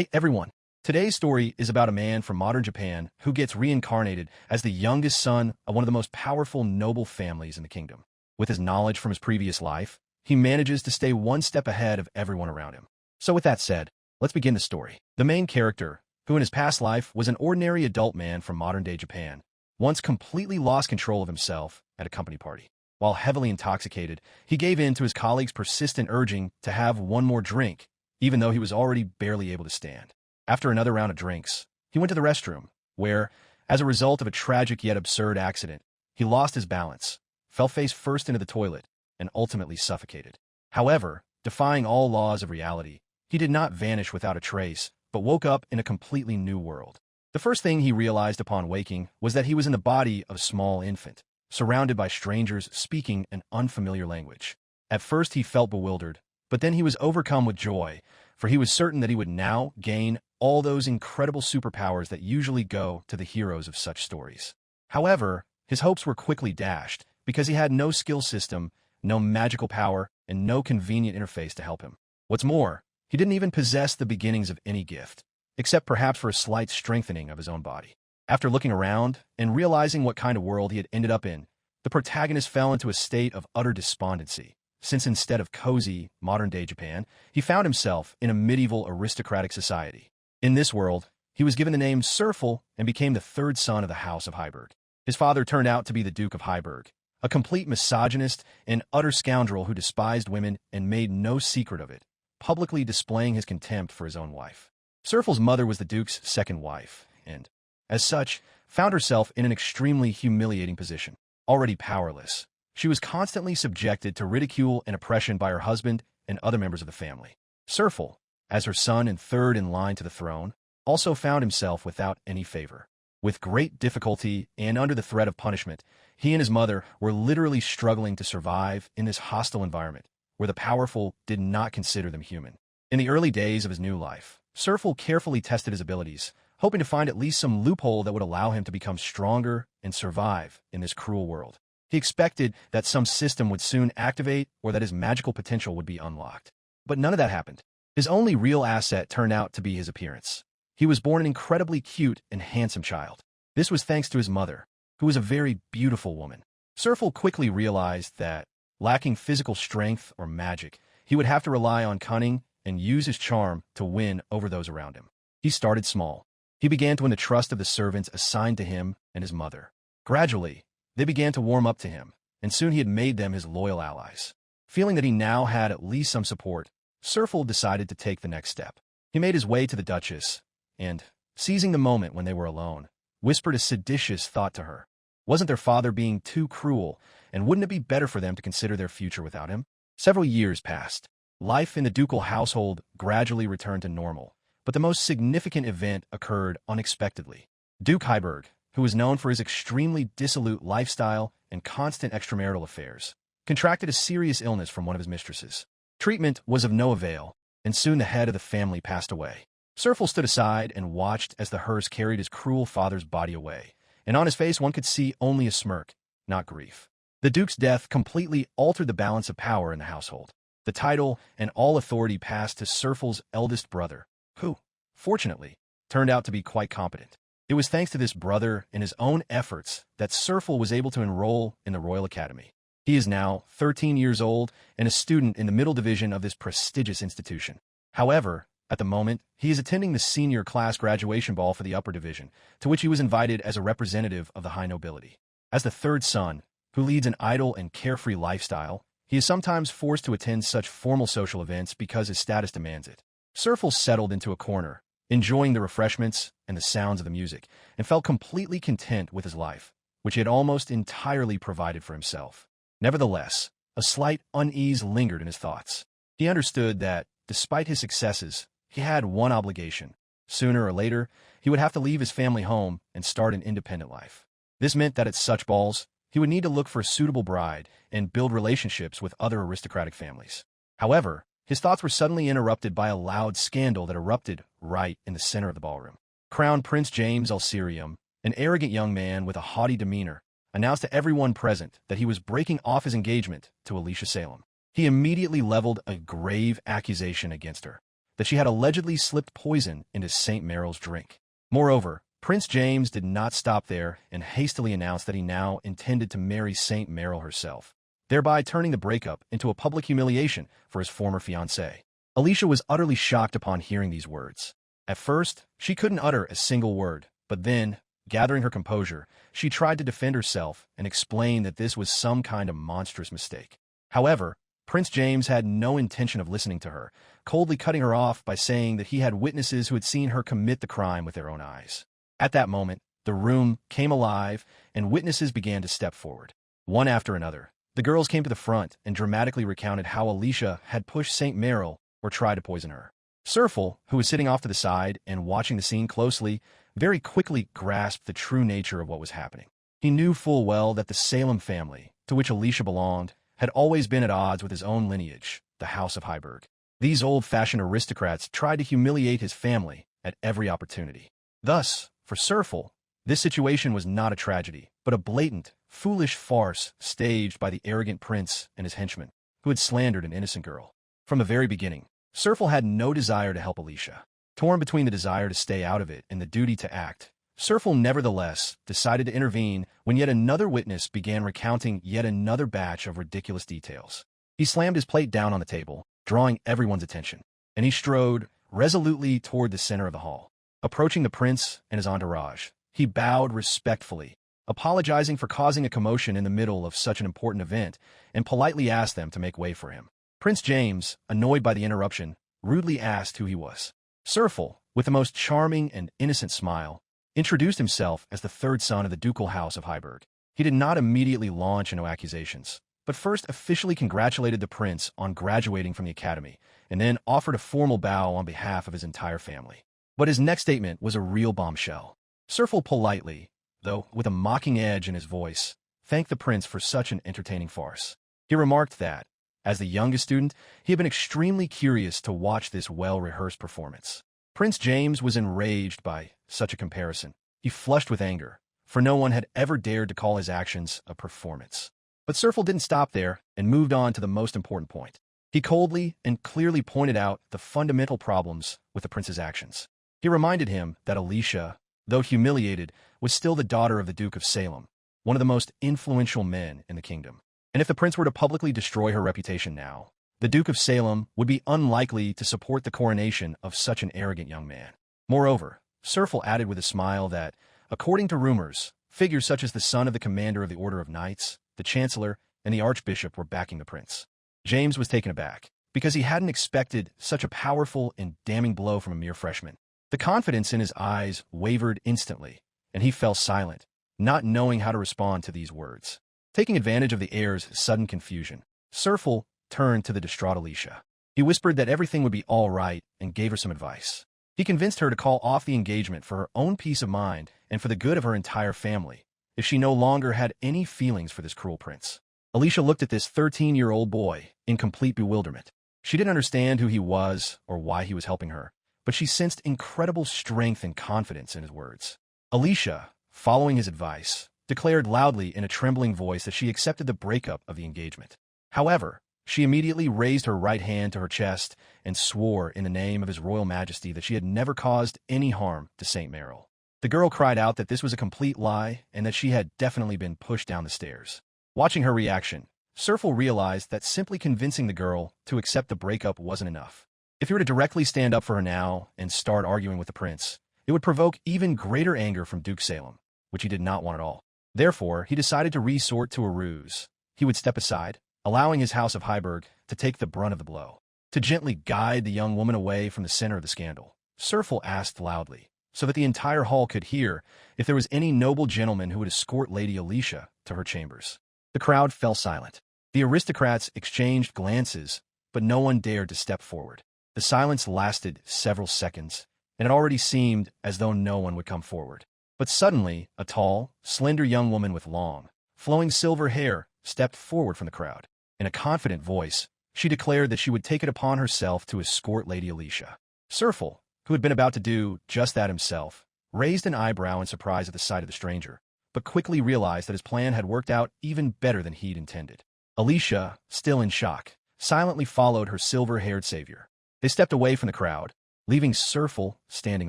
Hey everyone! Today's story is about a man from modern Japan who gets reincarnated as the youngest son of one of the most powerful noble families in the kingdom. With his knowledge from his previous life, he manages to stay one step ahead of everyone around him. So with that said, let's begin the story. The main character, who in his past life was an ordinary adult man from modern-day Japan, once completely lost control of himself at a company party. While heavily intoxicated, he gave in to his colleagues' persistent urging to have one more drink, even though he was already barely able to stand. After another round of drinks, he went to the restroom, where, as a result of a tragic yet absurd accident, he lost his balance, fell face first into the toilet, and ultimately suffocated. However, defying all laws of reality, he did not vanish without a trace, but woke up in a completely new world. The first thing he realized upon waking was that he was in the body of a small infant, surrounded by strangers speaking an unfamiliar language. At first he felt bewildered, but then he was overcome with joy, for he was certain that he would now gain all those incredible superpowers that usually go to the heroes of such stories. However, his hopes were quickly dashed, because he had no skill system, no magical power, and no convenient interface to help him. What's more, he didn't even possess the beginnings of any gift, except perhaps for a slight strengthening of his own body. After looking around and realizing what kind of world he had ended up in, the protagonist fell into a state of utter despondency, since instead of cozy, modern-day Japan, he found himself in a medieval aristocratic society. In this world, he was given the name Serfel and became the third son of the House of Heiburg. His father turned out to be the Duke of Heiburg, a complete misogynist and utter scoundrel who despised women and made no secret of it, publicly displaying his contempt for his own wife. Serfel's mother was the Duke's second wife, and, as such, found herself in an extremely humiliating position. Already powerless, she was constantly subjected to ridicule and oppression by her husband and other members of the family. Serfel, as her son and third in line to the throne, also found himself without any favor. With great difficulty and under the threat of punishment, he and his mother were literally struggling to survive in this hostile environment, where the powerful did not consider them human. In the early days of his new life, Serfel carefully tested his abilities, hoping to find at least some loophole that would allow him to become stronger and survive in this cruel world. He expected that some system would soon activate or that his magical potential would be unlocked. But none of that happened. His only real asset turned out to be his appearance. He was born an incredibly cute and handsome child. This was thanks to his mother, who was a very beautiful woman. Serfel quickly realized that, lacking physical strength or magic, he would have to rely on cunning and use his charm to win over those around him. He started small. He began to win the trust of the servants assigned to him and his mother. Gradually, they began to warm up to him, and soon he had made them his loyal allies. Feeling that he now had at least some support, Serfel decided to take the next step. He made his way to the Duchess, and, seizing the moment when they were alone, whispered a seditious thought to her. Wasn't their father being too cruel, and wouldn't it be better for them to consider their future without him? Several years passed. Life in the ducal household gradually returned to normal, but the most significant event occurred unexpectedly. Duke Heiburg, who was known for his extremely dissolute lifestyle and constant extramarital affairs, contracted a serious illness from one of his mistresses. Treatment was of no avail, and soon the head of the family passed away. Serfel stood aside and watched as the hearse carried his cruel father's body away, and on his face one could see only a smirk, not grief. The Duke's death completely altered the balance of power in the household. The title and all authority passed to Serfel's eldest brother, who, fortunately, turned out to be quite competent. It was thanks to this brother and his own efforts that Serfel was able to enroll in the Royal Academy. He is now 13 years old and a student in the middle division of this prestigious institution. However, at the moment, he is attending the senior class graduation ball for the upper division, to which he was invited as a representative of the high nobility. As the third son, who leads an idle and carefree lifestyle, he is sometimes forced to attend such formal social events because his status demands it. Serfel settled into a corner, enjoying the refreshments and the sounds of the music, and felt completely content with his life, which he had almost entirely provided for himself. Nevertheless, a slight unease lingered in his thoughts. He understood that, despite his successes, he had one obligation. Sooner or later, he would have to leave his family home and start an independent life. This meant that at such balls, he would need to look for a suitable bride and build relationships with other aristocratic families. However, his thoughts were suddenly interrupted by a loud scandal that erupted right in the center of the ballroom. Crown Prince James Elsirium, an arrogant young man with a haughty demeanor, announced to everyone present that he was breaking off his engagement to Alicia Salem. He immediately leveled a grave accusation against her. that she had allegedly slipped poison into St. Meryl's drink. Moreover, Prince James did not stop there and hastily announced that he now intended to marry St. Meryl herself, thereby turning the breakup into a public humiliation for his former fiancée. Alicia was utterly shocked upon hearing these words. At first, she couldn't utter a single word, but then, gathering her composure, she tried to defend herself and explain that this was some kind of monstrous mistake. However, Prince James had no intention of listening to her, coldly cutting her off by saying that he had witnesses who had seen her commit the crime with their own eyes. At that moment, the room came alive and witnesses began to step forward. One after another, the girls came to the front and dramatically recounted how Alicia had pushed St. Meryl or tried to poison her. Serfel, who was sitting off to the side and watching the scene closely, very quickly grasped the true nature of what was happening. He knew full well that the Salem family, to which Alicia belonged, had always been at odds with his own lineage, the House of Heiburg. These old-fashioned aristocrats tried to humiliate his family at every opportunity. Thus, for Serfel, this situation was not a tragedy, but a blatant, foolish farce staged by the arrogant prince and his henchmen, who had slandered an innocent girl. From the very beginning, Serfel had no desire to help Alicia. Torn between the desire to stay out of it and the duty to act, Serfel nevertheless decided to intervene when yet another witness began recounting yet another batch of ridiculous details. He slammed his plate down on the table, drawing everyone's attention, and he strode resolutely toward the center of the hall. Approaching the prince and his entourage, he bowed respectfully, apologizing for causing a commotion in the middle of such an important event, and politely asked them to make way for him. Prince James, annoyed by the interruption, rudely asked who he was. Serfel, with the most charming and innocent smile, introduced himself as the third son of the ducal house of Heiburg. He did not immediately launch into accusations, but first officially congratulated the prince on graduating from the academy, and then offered a formal bow on behalf of his entire family. But his next statement was a real bombshell. Serfel politely, though with a mocking edge in his voice, thanked the prince for such an entertaining farce. He remarked that, as the youngest student, he had been extremely curious to watch this well-rehearsed performance. Prince James was enraged by such a comparison. He flushed with anger, for no one had ever dared to call his actions a performance. But Serfel didn't stop there and moved on to the most important point. He coldly and clearly pointed out the fundamental problems with the prince's actions. He reminded him that Alicia, though humiliated, was still the daughter of the Duke of Salem, one of the most influential men in the kingdom. And if the prince were to publicly destroy her reputation now, the Duke of Salem would be unlikely to support the coronation of such an arrogant young man. Moreover, Serfel added with a smile that, according to rumors, figures such as the son of the commander of the Order of Knights, the chancellor, and the archbishop were backing the prince. James was taken aback, because he hadn't expected such a powerful and damning blow from a mere freshman. The confidence in his eyes wavered instantly, and he fell silent, not knowing how to respond to these words. Taking advantage of the heir's sudden confusion, Serfel turned to the distraught Alicia. He whispered that everything would be all right and gave her some advice. He convinced her to call off the engagement for her own peace of mind and for the good of her entire family, if she no longer had any feelings for this cruel prince. Alicia looked at this 13-year-old boy in complete bewilderment. She didn't understand who he was or why he was helping her, but she sensed incredible strength and confidence in his words. Alicia, following his advice, declared loudly in a trembling voice that she accepted the breakup of the engagement. However, she immediately raised her right hand to her chest and swore in the name of His Royal Majesty that she had never caused any harm to St. Meryl. The girl cried out that this was a complete lie and that she had definitely been pushed down the stairs. Watching her reaction, Serfel realized that simply convincing the girl to accept the breakup wasn't enough. If he were to directly stand up for her now and start arguing with the prince, it would provoke even greater anger from Duke Salem, which he did not want at all. Therefore, he decided to resort to a ruse. He would step aside, allowing his house of Heiburg to take the brunt of the blow. To gently guide the young woman away from the center of the scandal, Serfel asked loudly, so that the entire hall could hear, if there was any noble gentleman who would escort Lady Alicia to her chambers. The crowd fell silent. The aristocrats exchanged glances, but no one dared to step forward. The silence lasted several seconds, and it already seemed as though no one would come forward. But suddenly, a tall, slender young woman with long, flowing silver hair stepped forward from the crowd. In a confident voice, she declared that she would take it upon herself to escort Lady Alicia. Serfel, who had been about to do just that himself, raised an eyebrow in surprise at the sight of the stranger, but quickly realized that his plan had worked out even better than he'd intended. Alicia, still in shock, silently followed her silver-haired savior. They stepped away from the crowd, leaving Serfel standing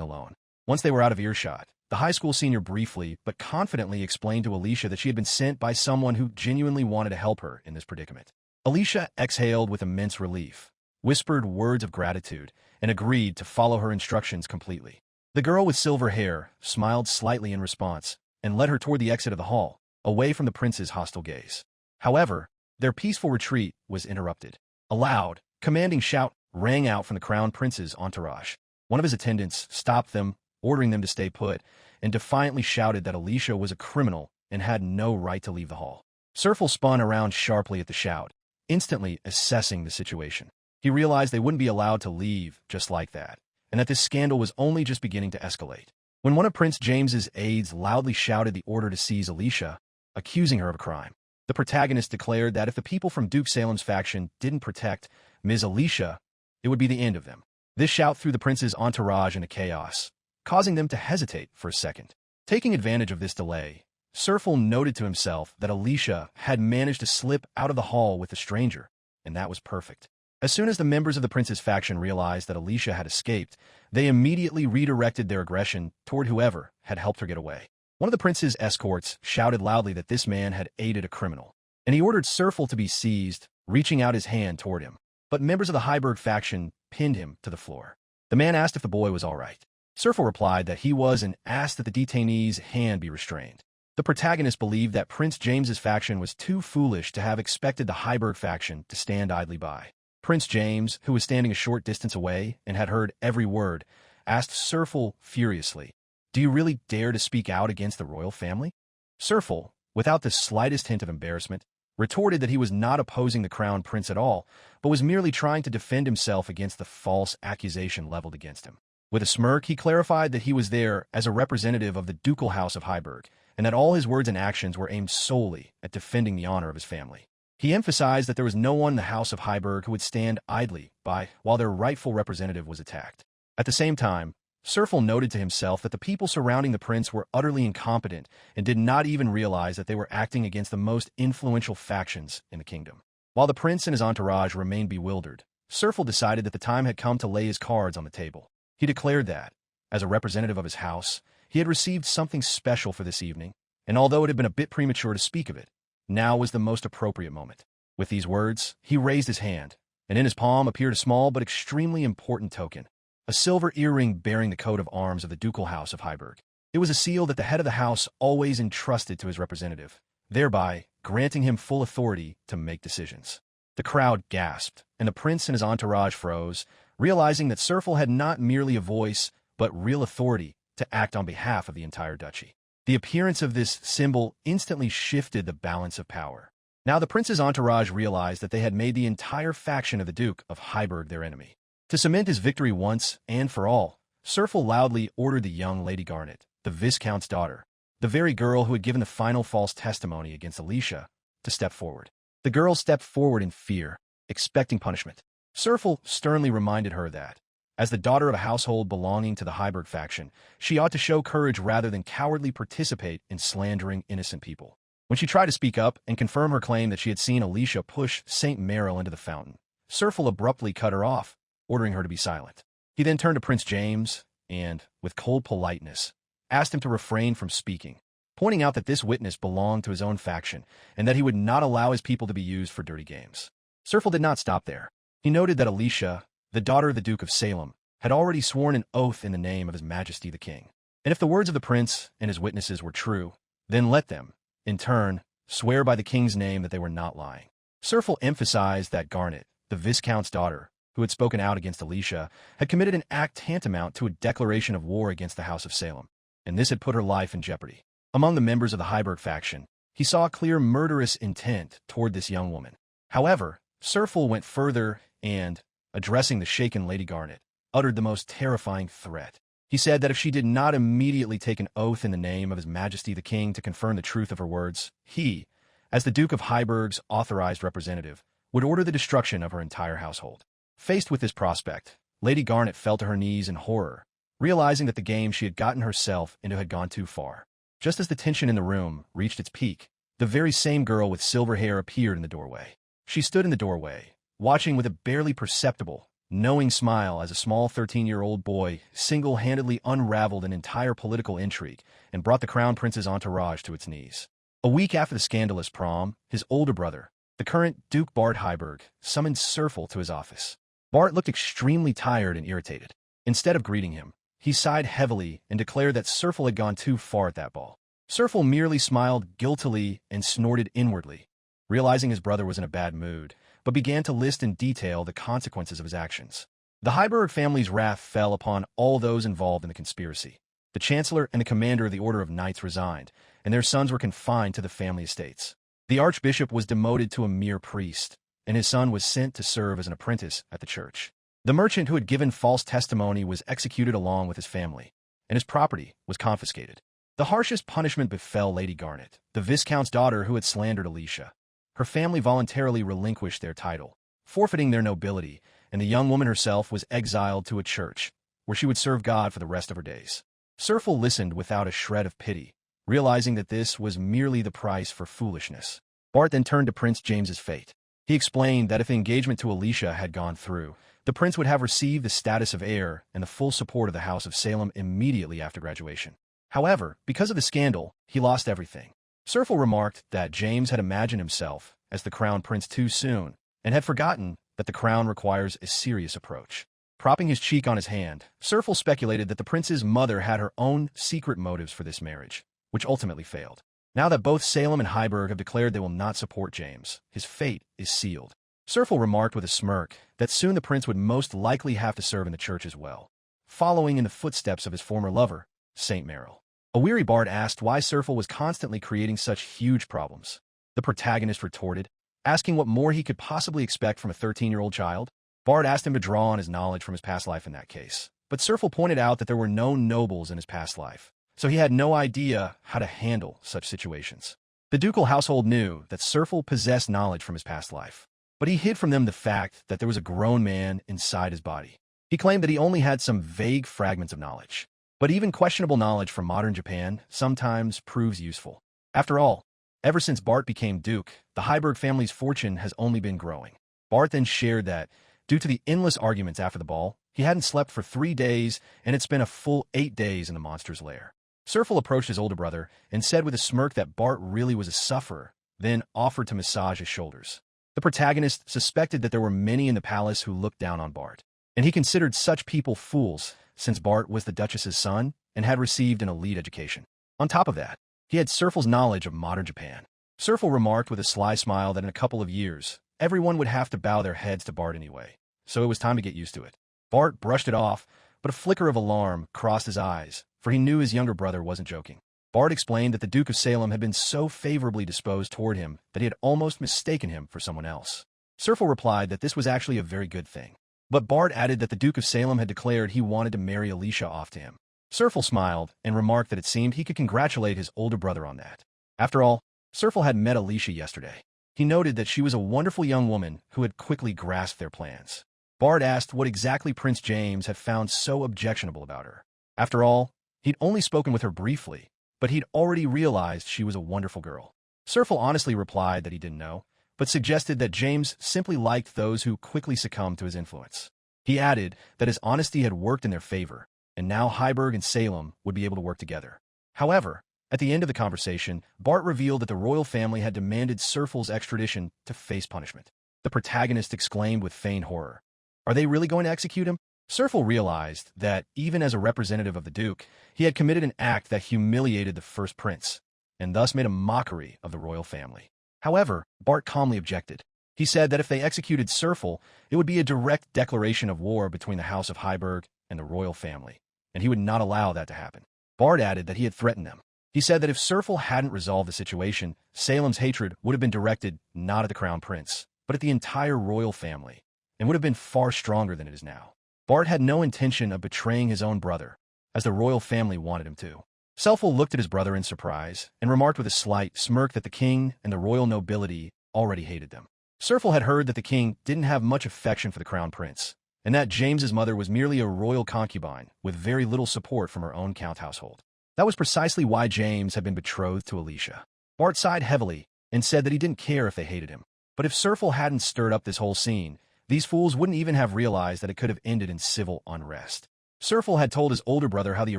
alone. Once they were out of earshot, the high school senior briefly but confidently explained to Alicia that she had been sent by someone who genuinely wanted to help her in this predicament. Alicia exhaled with immense relief, whispered words of gratitude, and agreed to follow her instructions completely. The girl with silver hair smiled slightly in response and led her toward the exit of the hall, away from the prince's hostile gaze. However, their peaceful retreat was interrupted. A loud, commanding shout rang out from the crown prince's entourage. One of his attendants stopped them, ordering them to stay put, and defiantly shouted that Alicia was a criminal and had no right to leave the hall. Serfel spun around sharply at the shout, instantly assessing the situation. He realized they wouldn't be allowed to leave just like that, and that this scandal was only just beginning to escalate. When one of Prince James's aides loudly shouted the order to seize Alicia, accusing her of a crime, the protagonist declared that if the people from Duke Salem's faction didn't protect Ms. Alicia, it would be the end of them. This shout threw the prince's entourage into chaos, causing them to hesitate for a second. Taking advantage of this delay, Serfel noted to himself that Alicia had managed to slip out of the hall with the stranger, and that was perfect. As soon as the members of the prince's faction realized that Alicia had escaped, they immediately redirected their aggression toward whoever had helped her get away. One of the prince's escorts shouted loudly that this man had aided a criminal, and he ordered Serfel to be seized, reaching out his hand toward him. But members of the Heiburg faction pinned him to the floor. The man asked if the boy was all right. Serfel replied that he was and asked that the detainee's hand be restrained. The protagonist believed that Prince James's faction was too foolish to have expected the Heiburg faction to stand idly by. Prince James, who was standing a short distance away and had heard every word, asked Serfel furiously, "Do you really dare to speak out against the royal family?" Serfel, without the slightest hint of embarrassment, retorted that he was not opposing the crown prince at all, but was merely trying to defend himself against the false accusation leveled against him. With a smirk, he clarified that he was there as a representative of the ducal house of Heiburg, and that all his words and actions were aimed solely at defending the honor of his family. He emphasized that there was no one in the house of Heiburg who would stand idly by while their rightful representative was attacked. At the same time, Serfel noted to himself that the people surrounding the prince were utterly incompetent and did not even realize that they were acting against the most influential factions in the kingdom. While the prince and his entourage remained bewildered, Serfel decided that the time had come to lay his cards on the table. He declared that, as a representative of his house, he had received something special for this evening, and although it had been a bit premature to speak of it, now was the most appropriate moment. With these words, he raised his hand, and in his palm appeared a small but extremely important token, a silver earring bearing the coat of arms of the ducal house of Heiburg. It was a seal that the head of the house always entrusted to his representative, thereby granting him full authority to make decisions. The crowd gasped, and the prince and his entourage froze, realizing that Serfel had not merely a voice, but real authority to act on behalf of the entire duchy. The appearance of this symbol instantly shifted the balance of power. Now the prince's entourage realized that they had made the entire faction of the Duke of Heiburg their enemy. To cement his victory once and for all, Serfel loudly ordered the young Lady Garnet, the Viscount's daughter, the very girl who had given the final false testimony against Alicia, to step forward. The girl stepped forward in fear, expecting punishment. Serfel sternly reminded her that, as the daughter of a household belonging to the Heiburg faction, she ought to show courage rather than cowardly participate in slandering innocent people. When she tried to speak up and confirm her claim that she had seen Alicia push St. Merrill into the fountain, Serfel abruptly cut her off, ordering her to be silent. He then turned to Prince James and, with cold politeness, asked him to refrain from speaking, pointing out that this witness belonged to his own faction and that he would not allow his people to be used for dirty games. Serfel did not stop there. He noted that Alicia, the daughter of the Duke of Salem, had already sworn an oath in the name of His Majesty the King. And if the words of the prince and his witnesses were true, then let them, in turn, swear by the king's name that they were not lying. Serfel emphasized that Garnet, the Viscount's daughter, who had spoken out against Alicia, had committed an act tantamount to a declaration of war against the House of Salem, and this had put her life in jeopardy. Among the members of the Heiburg faction, he saw a clear murderous intent toward this young woman. However, Serfel went further and, addressing the shaken Lady Garnet, uttered the most terrifying threat. He said that if she did not immediately take an oath in the name of His Majesty the King to confirm the truth of her words, he, as the Duke of Heiburg's authorized representative, would order the destruction of her entire household. Faced with this prospect, Lady Garnet fell to her knees in horror, realizing that the game she had gotten herself into had gone too far. Just as the tension in the room reached its peak, the very same girl with silver hair appeared in the doorway. She stood in the doorway, watching with a barely perceptible, knowing smile as a small 13-year-old boy single-handedly unraveled an entire political intrigue and brought the crown prince's entourage to its knees. A week after the scandalous prom, his older brother, the current Duke Bart Heiburg, summoned Serfel to his office. Bart looked extremely tired and irritated. Instead of greeting him, he sighed heavily and declared that Serfel had gone too far at that ball. Serfel merely smiled guiltily and snorted inwardly, realizing his brother was in a bad mood, but began to list in detail the consequences of his actions. The Heiburg family's wrath fell upon all those involved in the conspiracy. The chancellor and the commander of the Order of Knights resigned, and their sons were confined to the family estates. The archbishop was demoted to a mere priest, and his son was sent to serve as an apprentice at the church. The merchant who had given false testimony was executed along with his family, and his property was confiscated. The harshest punishment befell Lady Garnet, the Viscount's daughter who had slandered Alicia. Her family voluntarily relinquished their title, forfeiting their nobility, and the young woman herself was exiled to a church, where she would serve God for the rest of her days. Serfel listened without a shred of pity, realizing that this was merely the price for foolishness. Bart then turned to Prince James's fate. He explained that if the engagement to Alicia had gone through, the prince would have received the status of heir and the full support of the House of Salem immediately after graduation. However, because of the scandal, he lost everything. Serfel remarked that James had imagined himself as the crown prince too soon and had forgotten that the crown requires a serious approach. Propping his cheek on his hand, Serfel speculated that the prince's mother had her own secret motives for this marriage, which ultimately failed. Now that both Salem and Heiburg have declared they will not support James, his fate is sealed. Serfel remarked with a smirk that soon the prince would most likely have to serve in the church as well, following in the footsteps of his former lover, St. Merrill. A weary Bart asked why Serfel was constantly creating such huge problems. The protagonist retorted, asking what more he could possibly expect from a 13-year-old child. Bart asked him to draw on his knowledge from his past life in that case, but Serfel pointed out that there were no nobles in his past life, so he had no idea how to handle such situations. The ducal household knew that Serfel possessed knowledge from his past life, but he hid from them the fact that there was a grown man inside his body. He claimed that he only had some vague fragments of knowledge. But even questionable knowledge from modern Japan sometimes proves useful. After all, ever since Bart became Duke, the Heiburg family's fortune has only been growing. Bart then shared that, due to the endless arguments after the ball, he hadn't slept for 3 days and had spent a full 8 days in the monster's lair. Serfel approached his older brother and said with a smirk that Bart really was a sufferer, then offered to massage his shoulders. The protagonist suspected that there were many in the palace who looked down on Bart, and he considered such people fools, since Bart was the Duchess's son and had received an elite education. On top of that, he had Serfel's knowledge of modern Japan. Serfel remarked with a sly smile that in a couple of years, everyone would have to bow their heads to Bart anyway, so it was time to get used to it. Bart brushed it off, but a flicker of alarm crossed his eyes, for he knew his younger brother wasn't joking. Bart explained that the Duke of Salem had been so favorably disposed toward him that he had almost mistaken him for someone else. Serfel replied that this was actually a very good thing. But Bart added that the Duke of Salem had declared he wanted to marry Alicia off to him. Serfel smiled and remarked that it seemed he could congratulate his older brother on that. After all, Serfel had met Alicia yesterday. He noted that she was a wonderful young woman who had quickly grasped their plans. Bart asked what exactly Prince James had found so objectionable about her. After all, he'd only spoken with her briefly, but he'd already realized she was a wonderful girl. Serfel honestly replied that he didn't know, but suggested that James simply liked those who quickly succumbed to his influence. He added that his honesty had worked in their favor, and now Heiburg and Salem would be able to work together. However, at the end of the conversation, Bart revealed that the royal family had demanded Serfel's extradition to face punishment. The protagonist exclaimed with feigned horror, "Are they really going to execute him?" Serfel realized that, even as a representative of the Duke, he had committed an act that humiliated the first prince, and thus made a mockery of the royal family. However, Bart calmly objected. He said that if they executed Serfel, it would be a direct declaration of war between the House of Heiburg and the royal family, and he would not allow that to happen. Bart added that he had threatened them. He said that if Serfel hadn't resolved the situation, Salem's hatred would have been directed not at the crown prince, but at the entire royal family, and would have been far stronger than it is now. Bart had no intention of betraying his own brother, as the royal family wanted him to. Serfel looked at his brother in surprise and remarked with a slight smirk that the king and the royal nobility already hated them. Serfel had heard that the king didn't have much affection for the crown prince, and that James's mother was merely a royal concubine with very little support from her own count household. That was precisely why James had been betrothed to Alicia. Bart sighed heavily and said that he didn't care if they hated him. But if Serfel hadn't stirred up this whole scene, These fools wouldn't even have realized that it could have ended in civil unrest. Serfel had told his older brother how the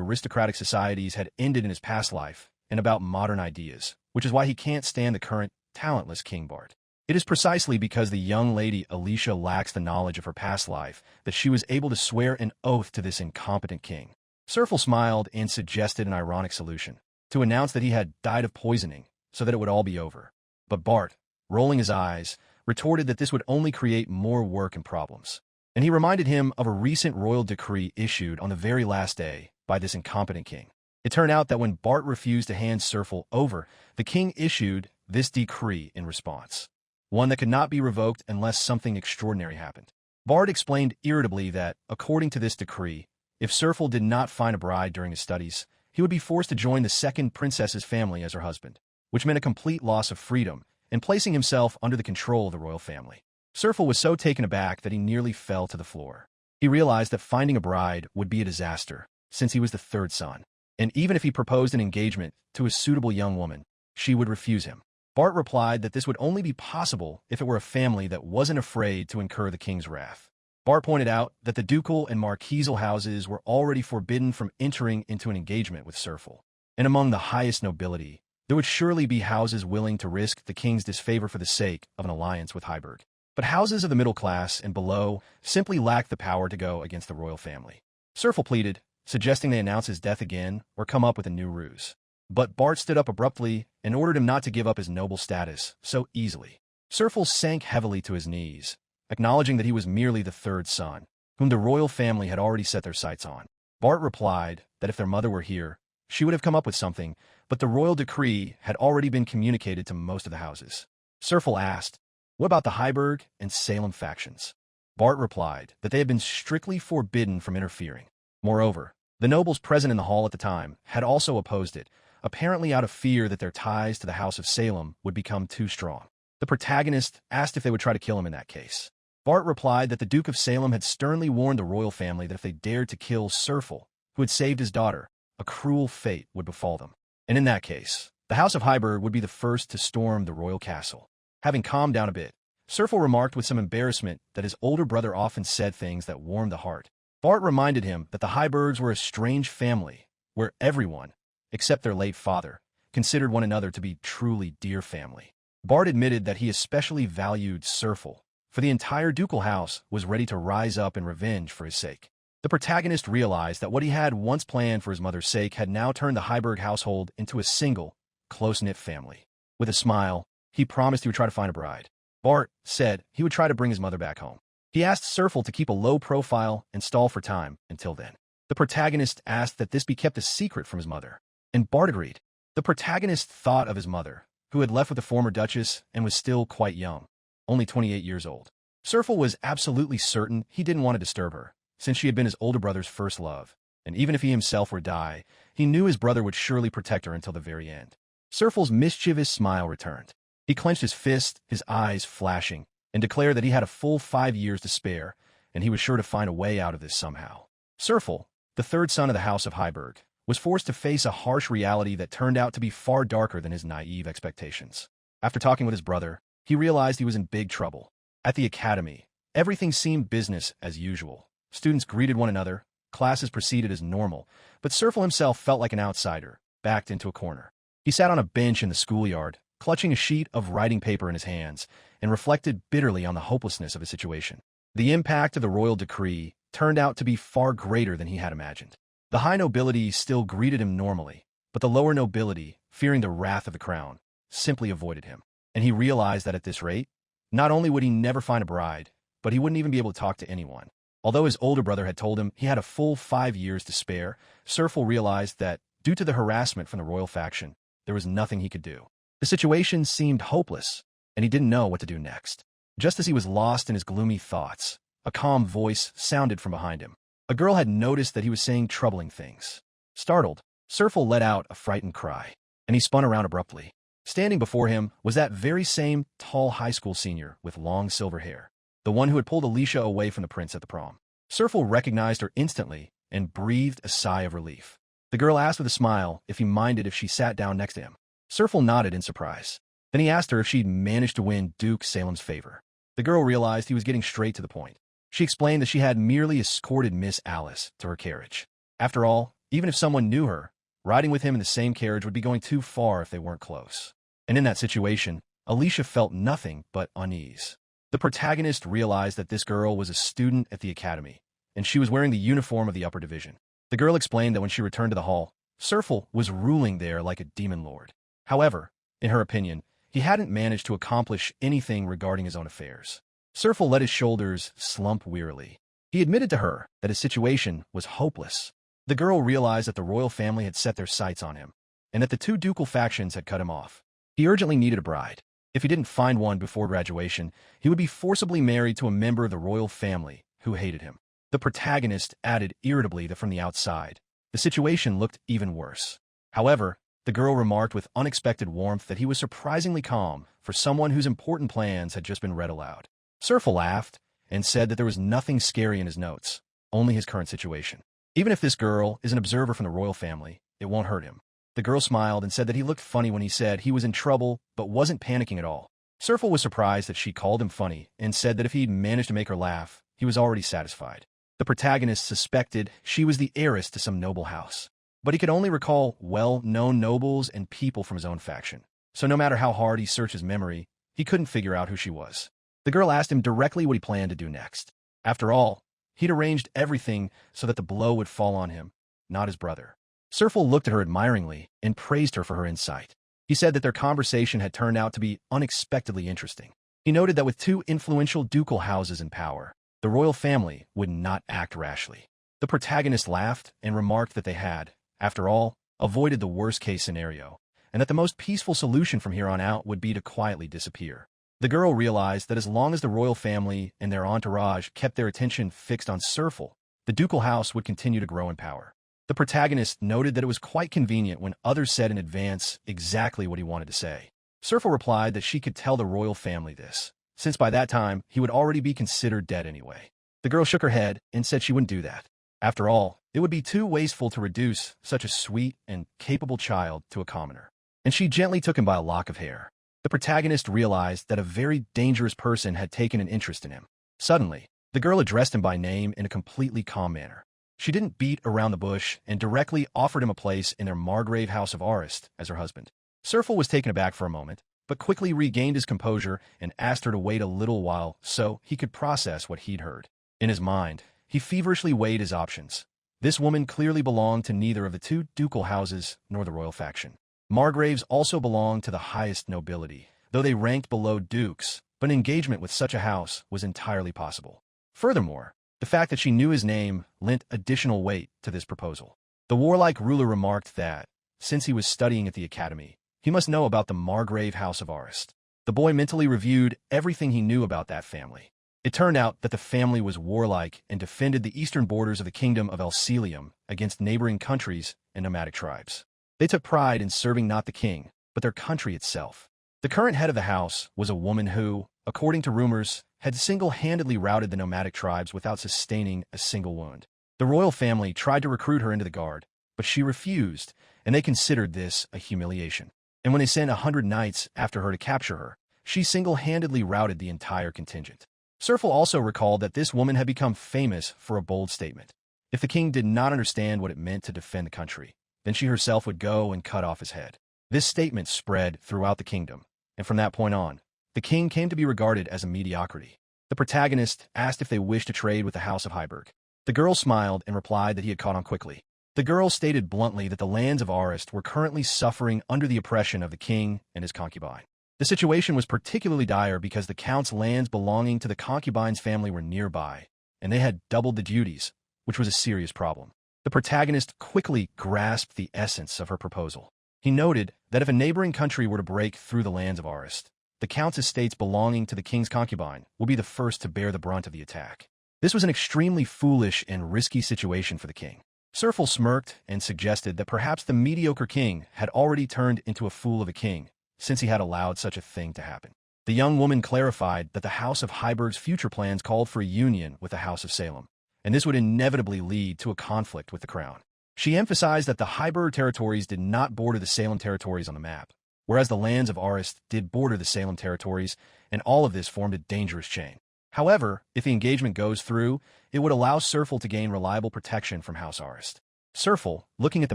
aristocratic societies had ended in his past life and about modern ideas, which is why he can't stand the current, talentless King Bart. It is precisely because the young lady Alicia lacks the knowledge of her past life that she was able to swear an oath to this incompetent king. Serfel smiled and suggested an ironic solution, to announce that he had died of poisoning so that it would all be over. But Bart, rolling his eyes, retorted that this would only create more work and problems. And he reminded him of a recent royal decree issued on the very last day by this incompetent king. It turned out that when Bart refused to hand Serfel over, the king issued this decree in response, one that could not be revoked unless something extraordinary happened. Bart explained irritably that, according to this decree, if Serfel did not find a bride during his studies, he would be forced to join the second princess's family as her husband, which meant a complete loss of freedom and placing himself under the control of the royal family. Serfel was so taken aback that he nearly fell to the floor. He realized that finding a bride would be a disaster, since he was the third son, and even if he proposed an engagement to a suitable young woman, she would refuse him. Bart replied that this would only be possible if it were a family that wasn't afraid to incur the king's wrath. Bart pointed out that the ducal and marquisal houses were already forbidden from entering into an engagement with Serfel, and among the highest nobility, there would surely be houses willing to risk the king's disfavor for the sake of an alliance with Heiburg. But houses of the middle class and below simply lacked the power to go against the royal family. Serfel pleaded, suggesting they announce his death again or come up with a new ruse. But Bart stood up abruptly and ordered him not to give up his noble status so easily. Serfel sank heavily to his knees, acknowledging that he was merely the third son, whom the royal family had already set their sights on. Bart replied that if their mother were here, she would have come up with something, but the royal decree had already been communicated to most of the houses. Serfel asked, "What about the Heiburg and Salem factions?" Bart replied that they had been strictly forbidden from interfering. Moreover, the nobles present in the hall at the time had also opposed it, apparently out of fear that their ties to the House of Salem would become too strong. The protagonist asked if they would try to kill him in that case. Bart replied that the Duke of Salem had sternly warned the royal family that if they dared to kill Serfel, who had saved his daughter, a cruel fate would befall them. And in that case, the House of Heiburg would be the first to storm the royal castle. Having calmed down a bit, Serfel remarked with some embarrassment that his older brother often said things that warmed the heart. Bart reminded him that the Heiburgs were a strange family, where everyone, except their late father, considered one another to be truly dear family. Bart admitted that he especially valued Serfel, for the entire ducal house was ready to rise up in revenge for his sake. The protagonist realized that what he had once planned for his mother's sake had now turned the Heiburg household into a single, close-knit family. With a smile, he promised he would try to find a bride. Bart said he would try to bring his mother back home. He asked Serfel to keep a low profile and stall for time until then. The protagonist asked that this be kept a secret from his mother, and Bart agreed. The protagonist thought of his mother, who had left with the former duchess and was still quite young, only 28 years old. Serfel was absolutely certain he didn't want to disturb her, since she had been his older brother's first love, and even if he himself were to die, he knew his brother would surely protect her until the very end. Serfel's mischievous smile returned. He clenched his fist, his eyes flashing, and declared that he had a full 5 years to spare, and he was sure to find a way out of this somehow. Serfel, the third son of the House of Heiburg, was forced to face a harsh reality that turned out to be far darker than his naive expectations. After talking with his brother, he realized he was in big trouble. At the academy, everything seemed business as usual. Students greeted one another, classes proceeded as normal, but Serfel himself felt like an outsider, backed into a corner. He sat on a bench in the schoolyard, clutching a sheet of writing paper in his hands, and reflected bitterly on the hopelessness of his situation. The impact of the royal decree turned out to be far greater than he had imagined. The high nobility still greeted him normally, but the lower nobility, fearing the wrath of the crown, simply avoided him. And he realized that at this rate, not only would he never find a bride, but he wouldn't even be able to talk to anyone. Although his older brother had told him he had a full 5 years to spare, Serfel realized that, due to the harassment from the royal faction, there was nothing he could do. The situation seemed hopeless, and he didn't know what to do next. Just as he was lost in his gloomy thoughts, a calm voice sounded from behind him. A girl had noticed that he was saying troubling things. Startled, Serfel let out a frightened cry, and he spun around abruptly. Standing before him was that very same tall high school senior with long silver hair, the one who had pulled Alicia away from the prince at the prom. Serfel recognized her instantly and breathed a sigh of relief. The girl asked with a smile if he minded if she sat down next to him. Serfel nodded in surprise. Then he asked her if she'd managed to win Duke Salem's favor. The girl realized he was getting straight to the point. She explained that she had merely escorted Miss Alice to her carriage. After all, even if someone knew her, riding with him in the same carriage would be going too far if they weren't close. And in that situation, Alicia felt nothing but unease. The protagonist realized that this girl was a student at the academy, and she was wearing the uniform of the upper division. The girl explained that when she returned to the hall, Serfel was ruling there like a demon lord. However, in her opinion, he hadn't managed to accomplish anything regarding his own affairs. Serfel let his shoulders slump wearily. He admitted to her that his situation was hopeless. The girl realized that the royal family had set their sights on him, and that the two ducal factions had cut him off. He urgently needed a bride. If he didn't find one before graduation, he would be forcibly married to a member of the royal family who hated him. The protagonist added irritably that from the outside, the situation looked even worse. However, the girl remarked with unexpected warmth that he was surprisingly calm for someone whose important plans had just been read aloud. Serfel laughed and said that there was nothing scary in his notes, only his current situation. Even if this girl is an observer from the royal family, it won't hurt him. The girl smiled and said that he looked funny when he said he was in trouble but wasn't panicking at all. Serfel was surprised that she called him funny and said that if he'd managed to make her laugh, he was already satisfied. The protagonist suspected she was the heiress to some noble house, but he could only recall well-known nobles and people from his own faction. So no matter how hard he searched his memory, he couldn't figure out who she was. The girl asked him directly what he planned to do next. After all, he'd arranged everything so that the blow would fall on him, not his brother. Serfel looked at her admiringly and praised her for her insight. He said that their conversation had turned out to be unexpectedly interesting. He noted that with two influential ducal houses in power, the royal family would not act rashly. The protagonist laughed and remarked that they had, after all, avoided the worst-case scenario, and that the most peaceful solution from here on out would be to quietly disappear. The girl realized that as long as the royal family and their entourage kept their attention fixed on Serfel, the ducal house would continue to grow in power. The protagonist noted that it was quite convenient when others said in advance exactly what he wanted to say. Serfel replied that she could tell the royal family this, since by that time he would already be considered dead anyway. The girl shook her head and said she wouldn't do that. After all, it would be too wasteful to reduce such a sweet and capable child to a commoner. And she gently took him by a lock of hair. The protagonist realized that a very dangerous person had taken an interest in him. Suddenly, the girl addressed him by name in a completely calm manner. She didn't beat around the bush and directly offered him a place in their Margrave house of Arist as her husband. Serfel was taken aback for a moment, but quickly regained his composure and asked her to wait a little while so he could process what he'd heard. In his mind, he feverishly weighed his options. This woman clearly belonged to neither of the two ducal houses nor the royal faction. Margraves also belonged to the highest nobility, though they ranked below dukes, but an engagement with such a house was entirely possible. Furthermore, the fact that she knew his name lent additional weight to this proposal. The warlike ruler remarked that, since he was studying at the academy, he must know about the Margrave house of Arist. The boy mentally reviewed everything he knew about that family. It turned out that the family was warlike and defended the eastern borders of the kingdom of Elsilium against neighboring countries and nomadic tribes. They took pride in serving not the king, but their country itself. The current head of the house was a woman who, according to rumors, had single-handedly routed the nomadic tribes without sustaining a single wound. The royal family tried to recruit her into the guard, but she refused, and they considered this a humiliation. And when they sent 100 knights after her to capture her, she single-handedly routed the entire contingent. Serfel also recalled that this woman had become famous for a bold statement. If the king did not understand what it meant to defend the country, then she herself would go and cut off his head. This statement spread throughout the kingdom, and from that point on, the king came to be regarded as a mediocrity. The protagonist asked if they wished to trade with the House of Heiburg. The girl smiled and replied that he had caught on quickly. The girl stated bluntly that the lands of Arist were currently suffering under the oppression of the king and his concubine. The situation was particularly dire because the count's lands belonging to the concubine's family were nearby, and they had doubled the duties, which was a serious problem. The protagonist quickly grasped the essence of her proposal. He noted that if a neighboring country were to break through the lands of Arist, the count's estates belonging to the king's concubine would be the first to bear the brunt of the attack. This was an extremely foolish and risky situation for the king. Serfel smirked and suggested that perhaps the mediocre king had already turned into a fool of a king, since he had allowed such a thing to happen. The young woman clarified that the House of Heiburg's future plans called for a union with the House of Salem, and this would inevitably lead to a conflict with the crown. She emphasized that the Heiburg territories did not border the Salem territories on the map, whereas the lands of Arist did border the Salem territories, and all of this formed a dangerous chain. However, if the engagement goes through, it would allow Serfel to gain reliable protection from House Arist. Serfel, looking at the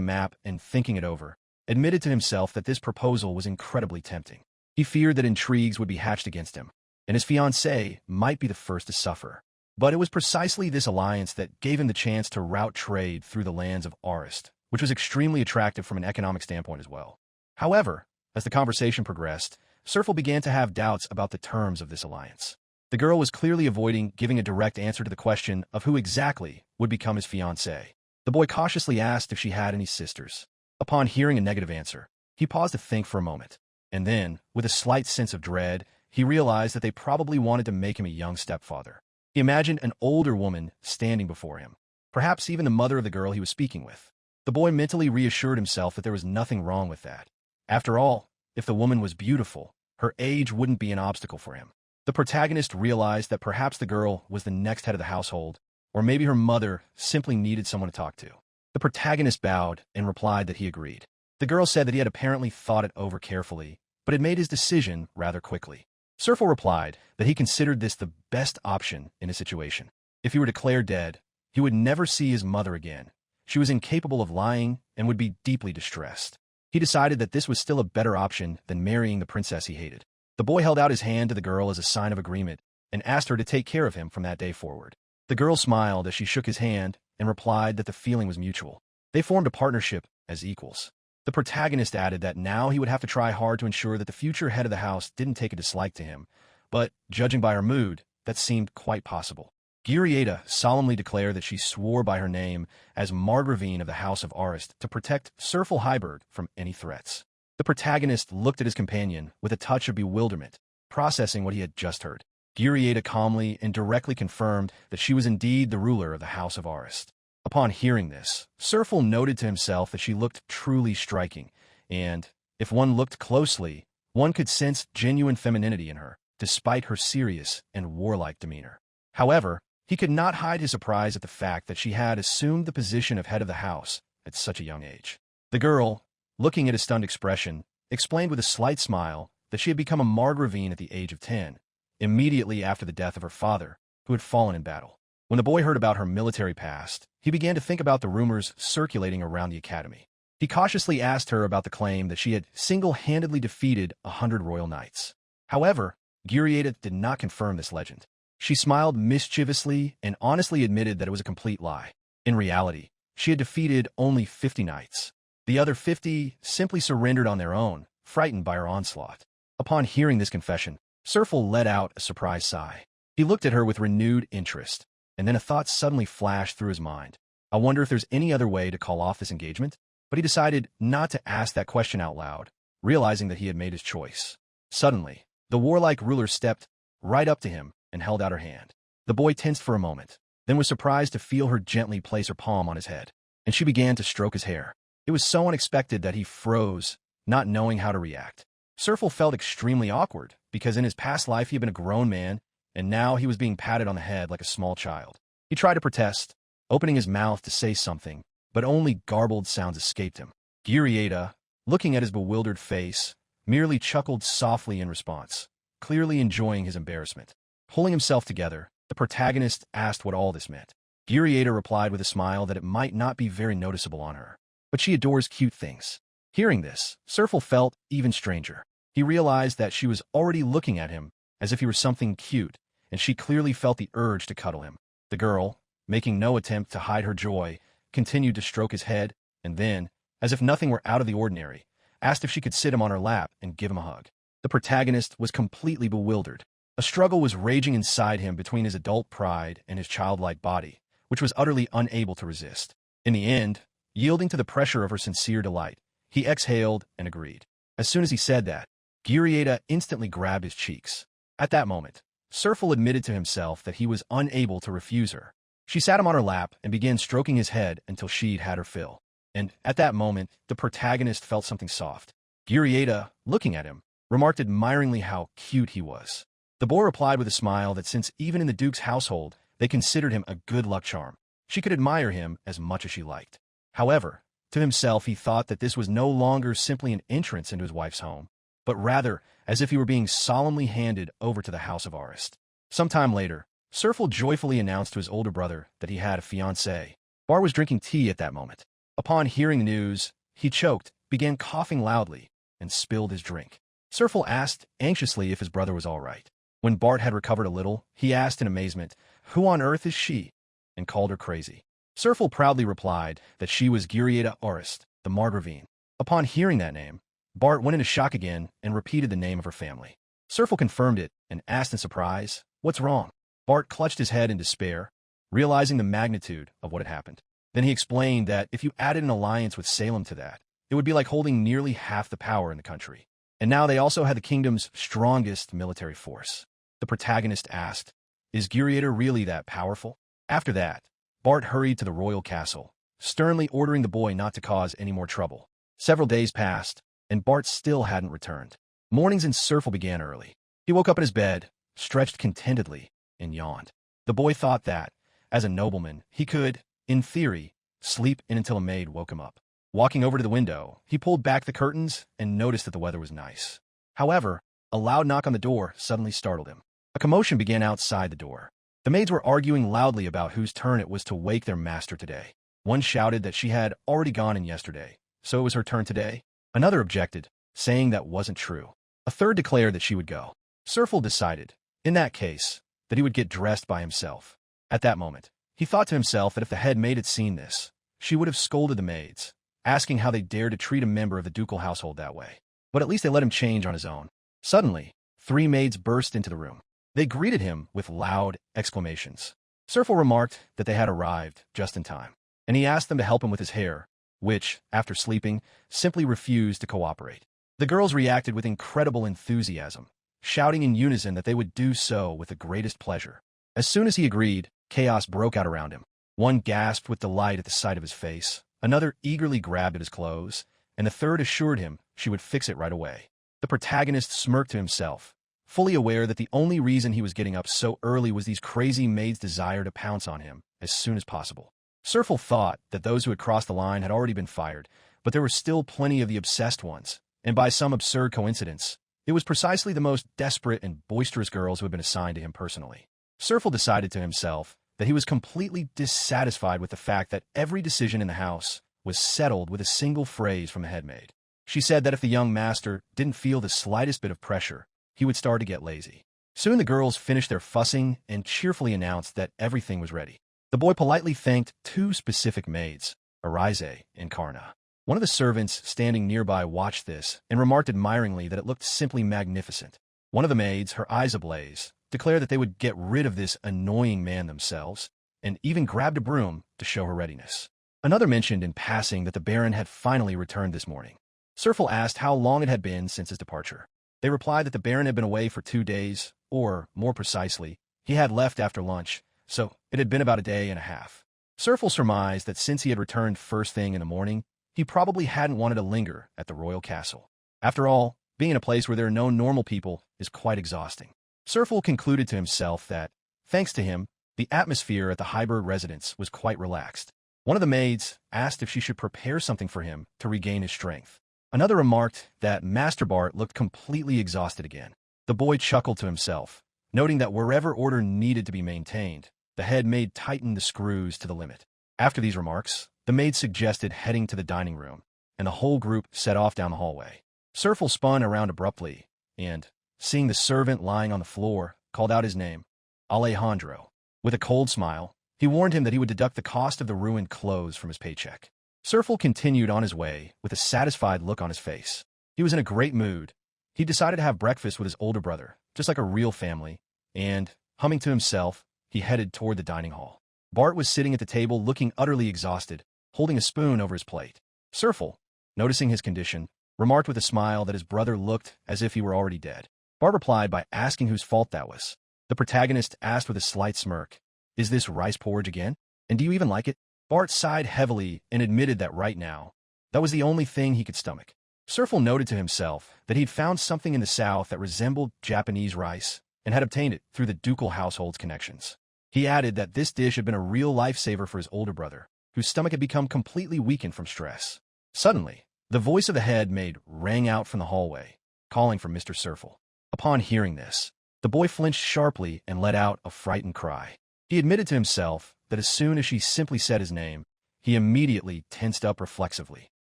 map and thinking it over, admitted to himself that this proposal was incredibly tempting. He feared that intrigues would be hatched against him, and his fiancée might be the first to suffer. But it was precisely this alliance that gave him the chance to route trade through the lands of Arist, which was extremely attractive from an economic standpoint as well. However, as the conversation progressed, Serfel began to have doubts about the terms of this alliance. The girl was clearly avoiding giving a direct answer to the question of who exactly would become his fiancée. The boy cautiously asked if she had any sisters. Upon hearing a negative answer, he paused to think for a moment, and then, with a slight sense of dread, he realized that they probably wanted to make him a young stepfather. He imagined an older woman standing before him, perhaps even the mother of the girl he was speaking with. The boy mentally reassured himself that there was nothing wrong with that. After all, if the woman was beautiful, her age wouldn't be an obstacle for him. The protagonist realized that perhaps the girl was the next head of the household, or maybe her mother simply needed someone to talk to. The protagonist bowed and replied that he agreed. The girl said that he had apparently thought it over carefully, but had made his decision rather quickly. Serfel replied that he considered this the best option in a situation. If he were declared dead, he would never see his mother again. She was incapable of lying and would be deeply distressed. He decided that this was still a better option than marrying the princess he hated. The boy held out his hand to the girl as a sign of agreement and asked her to take care of him from that day forward. The girl smiled as she shook his hand and replied that the feeling was mutual. They formed a partnership as equals. The protagonist added that now he would have to try hard to ensure that the future head of the house didn't take a dislike to him, but, judging by her mood, that seemed quite possible. Girieta solemnly declared that she swore by her name as Margravine of the House of Arist to protect Serfel Heiburg from any threats. The protagonist looked at his companion with a touch of bewilderment, processing what he had just heard. Girieta calmly and directly confirmed that she was indeed the ruler of the House of Arist. Upon hearing this, Serfel noted to himself that she looked truly striking, and, if one looked closely, one could sense genuine femininity in her, despite her serious and warlike demeanor. However, he could not hide his surprise at the fact that she had assumed the position of head of the house at such a young age. The girl, looking at his stunned expression, explained with a slight smile that she had become a Margravine at the age of 10, immediately after the death of her father, who had fallen in battle. When the boy heard about her military past, he began to think about the rumors circulating around the academy. He cautiously asked her about the claim that she had single-handedly defeated 100 royal knights. However, Girieta did not confirm this legend. She smiled mischievously and honestly admitted that it was a complete lie. In reality, she had defeated only 50 knights. The other 50 simply surrendered on their own, frightened by her onslaught. Upon hearing this confession, Serfel let out a surprised sigh. He looked at her with renewed interest, and then a thought suddenly flashed through his mind. I wonder if there's any other way to call off this engagement? But he decided not to ask that question out loud, realizing that he had made his choice. Suddenly, the warlike ruler stepped right up to him and held out her hand. The boy tensed for a moment, then was surprised to feel her gently place her palm on his head, and she began to stroke his hair. It was so unexpected that he froze, not knowing how to react. Serfel felt extremely awkward, because in his past life he had been a grown man, and now he was being patted on the head like a small child. He tried to protest, opening his mouth to say something, but only garbled sounds escaped him. Girieta, looking at his bewildered face, merely chuckled softly in response, clearly enjoying his embarrassment. Pulling himself together, the protagonist asked what all this meant. Girieta replied with a smile that it might not be very noticeable on her, but she adores cute things. Hearing this, Serfel felt even stranger. He realized that she was already looking at him as if he were something cute, and she clearly felt the urge to cuddle him. The girl, making no attempt to hide her joy, continued to stroke his head, and then, as if nothing were out of the ordinary, asked if she could sit him on her lap and give him a hug. The protagonist was completely bewildered. A struggle was raging inside him between his adult pride and his childlike body, which was utterly unable to resist. In the end, yielding to the pressure of her sincere delight, he exhaled and agreed. As soon as he said that, Girieta instantly grabbed his cheeks. At that moment, Serfel admitted to himself that he was unable to refuse her. She sat him on her lap and began stroking his head until she'd had her fill. And at that moment, the protagonist felt something soft. Girieta, looking at him, remarked admiringly how cute he was. The boy replied with a smile that since even in the Duke's household, they considered him a good luck charm, she could admire him as much as she liked. However, to himself he thought that this was no longer simply an entrance into his wife's home, but rather as if he were being solemnly handed over to the House of Arist. Sometime later, Serfel joyfully announced to his older brother that he had a fiancée. Bart was drinking tea at that moment. Upon hearing the news, he choked, began coughing loudly, and spilled his drink. Serfel asked anxiously if his brother was all right. When Bart had recovered a little, he asked in amazement, "Who on earth is she?" and called her crazy. Serfel proudly replied that she was Girieta Arist, the Margravine. Upon hearing that name, Bart went into shock again and repeated the name of her family. Serfel confirmed it and asked in surprise, "What's wrong?" Bart clutched his head in despair, realizing the magnitude of what had happened. Then he explained that if you added an alliance with Salem to that, it would be like holding nearly half the power in the country. And now they also had the kingdom's strongest military force. The protagonist asked, "Is Girieta really that powerful?" After that, Bart hurried to the royal castle, sternly ordering the boy not to cause any more trouble. Several days passed, and Bart still hadn't returned. Mornings in Serfel began early. He woke up in his bed, stretched contentedly, and yawned. The boy thought that, as a nobleman, he could, in theory, sleep in until a maid woke him up. Walking over to the window, he pulled back the curtains and noticed that the weather was nice. However, a loud knock on the door suddenly startled him. A commotion began outside the door. The maids were arguing loudly about whose turn it was to wake their master today. One shouted that she had already gone in yesterday, so it was her turn today. Another objected, saying that wasn't true. A third declared that she would go. Serfel decided, in that case, that he would get dressed by himself. At that moment, he thought to himself that if the head maid had seen this, she would have scolded the maids, asking how they dared to treat a member of the ducal household that way. But at least they let him change on his own. Suddenly, 3 maids burst into the room. They greeted him with loud exclamations. Serfel remarked that they had arrived just in time, and he asked them to help him with his hair, which, after sleeping, simply refused to cooperate. The girls reacted with incredible enthusiasm, shouting in unison that they would do so with the greatest pleasure. As soon as he agreed, chaos broke out around him. One gasped with delight at the sight of his face, another eagerly grabbed at his clothes, and the third assured him she would fix it right away. The protagonist smirked to himself, fully aware that the only reason he was getting up so early was these crazy maids' desire to pounce on him as soon as possible. Serfel thought that those who had crossed the line had already been fired, but there were still plenty of the obsessed ones, and by some absurd coincidence, it was precisely the most desperate and boisterous girls who had been assigned to him personally. Serfel decided to himself that he was completely dissatisfied with the fact that every decision in the house was settled with a single phrase from the head maid. She said that if the young master didn't feel the slightest bit of pressure, he would start to get lazy. Soon the girls finished their fussing and cheerfully announced that everything was ready. The boy politely thanked 2 specific maids, Arize and Karna. One of the servants standing nearby watched this and remarked admiringly that it looked simply magnificent. One of the maids, her eyes ablaze, declared that they would get rid of this annoying man themselves, and even grabbed a broom to show her readiness. Another mentioned in passing that the Baron had finally returned this morning. Serfel asked how long it had been since his departure. They replied that the Baron had been away for 2 days, or, more precisely, he had left after lunch, so it had been about a day and a half. Serfel surmised that since he had returned first thing in the morning, he probably hadn't wanted to linger at the royal castle. After all, being in a place where there are no normal people is quite exhausting. Serfel concluded to himself that, thanks to him, the atmosphere at the Heiburg residence was quite relaxed. One of the maids asked if she should prepare something for him to regain his strength. Another remarked that Master Bart looked completely exhausted again. The boy chuckled to himself, noting that wherever order needed to be maintained, the head maid tightened the screws to the limit. After these remarks, the maid suggested heading to the dining room, and the whole group set off down the hallway. Serfel spun around abruptly, and, seeing the servant lying on the floor, called out his name, Alejandro. With a cold smile, he warned him that he would deduct the cost of the ruined clothes from his paycheck. Serfel continued on his way with a satisfied look on his face. He was in a great mood. He decided to have breakfast with his older brother, just like a real family, and, humming to himself, he headed toward the dining hall. Bart was sitting at the table looking utterly exhausted, holding a spoon over his plate. Serfel, noticing his condition, remarked with a smile that his brother looked as if he were already dead. Bart replied by asking whose fault that was. The protagonist asked with a slight smirk, "Is this rice porridge again? And do you even like it?" Bart sighed heavily and admitted that right now, that was the only thing he could stomach. Serfel noted to himself that he'd found something in the south that resembled Japanese rice and had obtained it through the ducal household's connections. He added that this dish had been a real lifesaver for his older brother, whose stomach had become completely weakened from stress. Suddenly, the voice of the head maid rang out from the hallway, calling for Mr. Serfel. Upon hearing this, the boy flinched sharply and let out a frightened cry. He admitted to himself that as soon as she simply said his name, he immediately tensed up reflexively.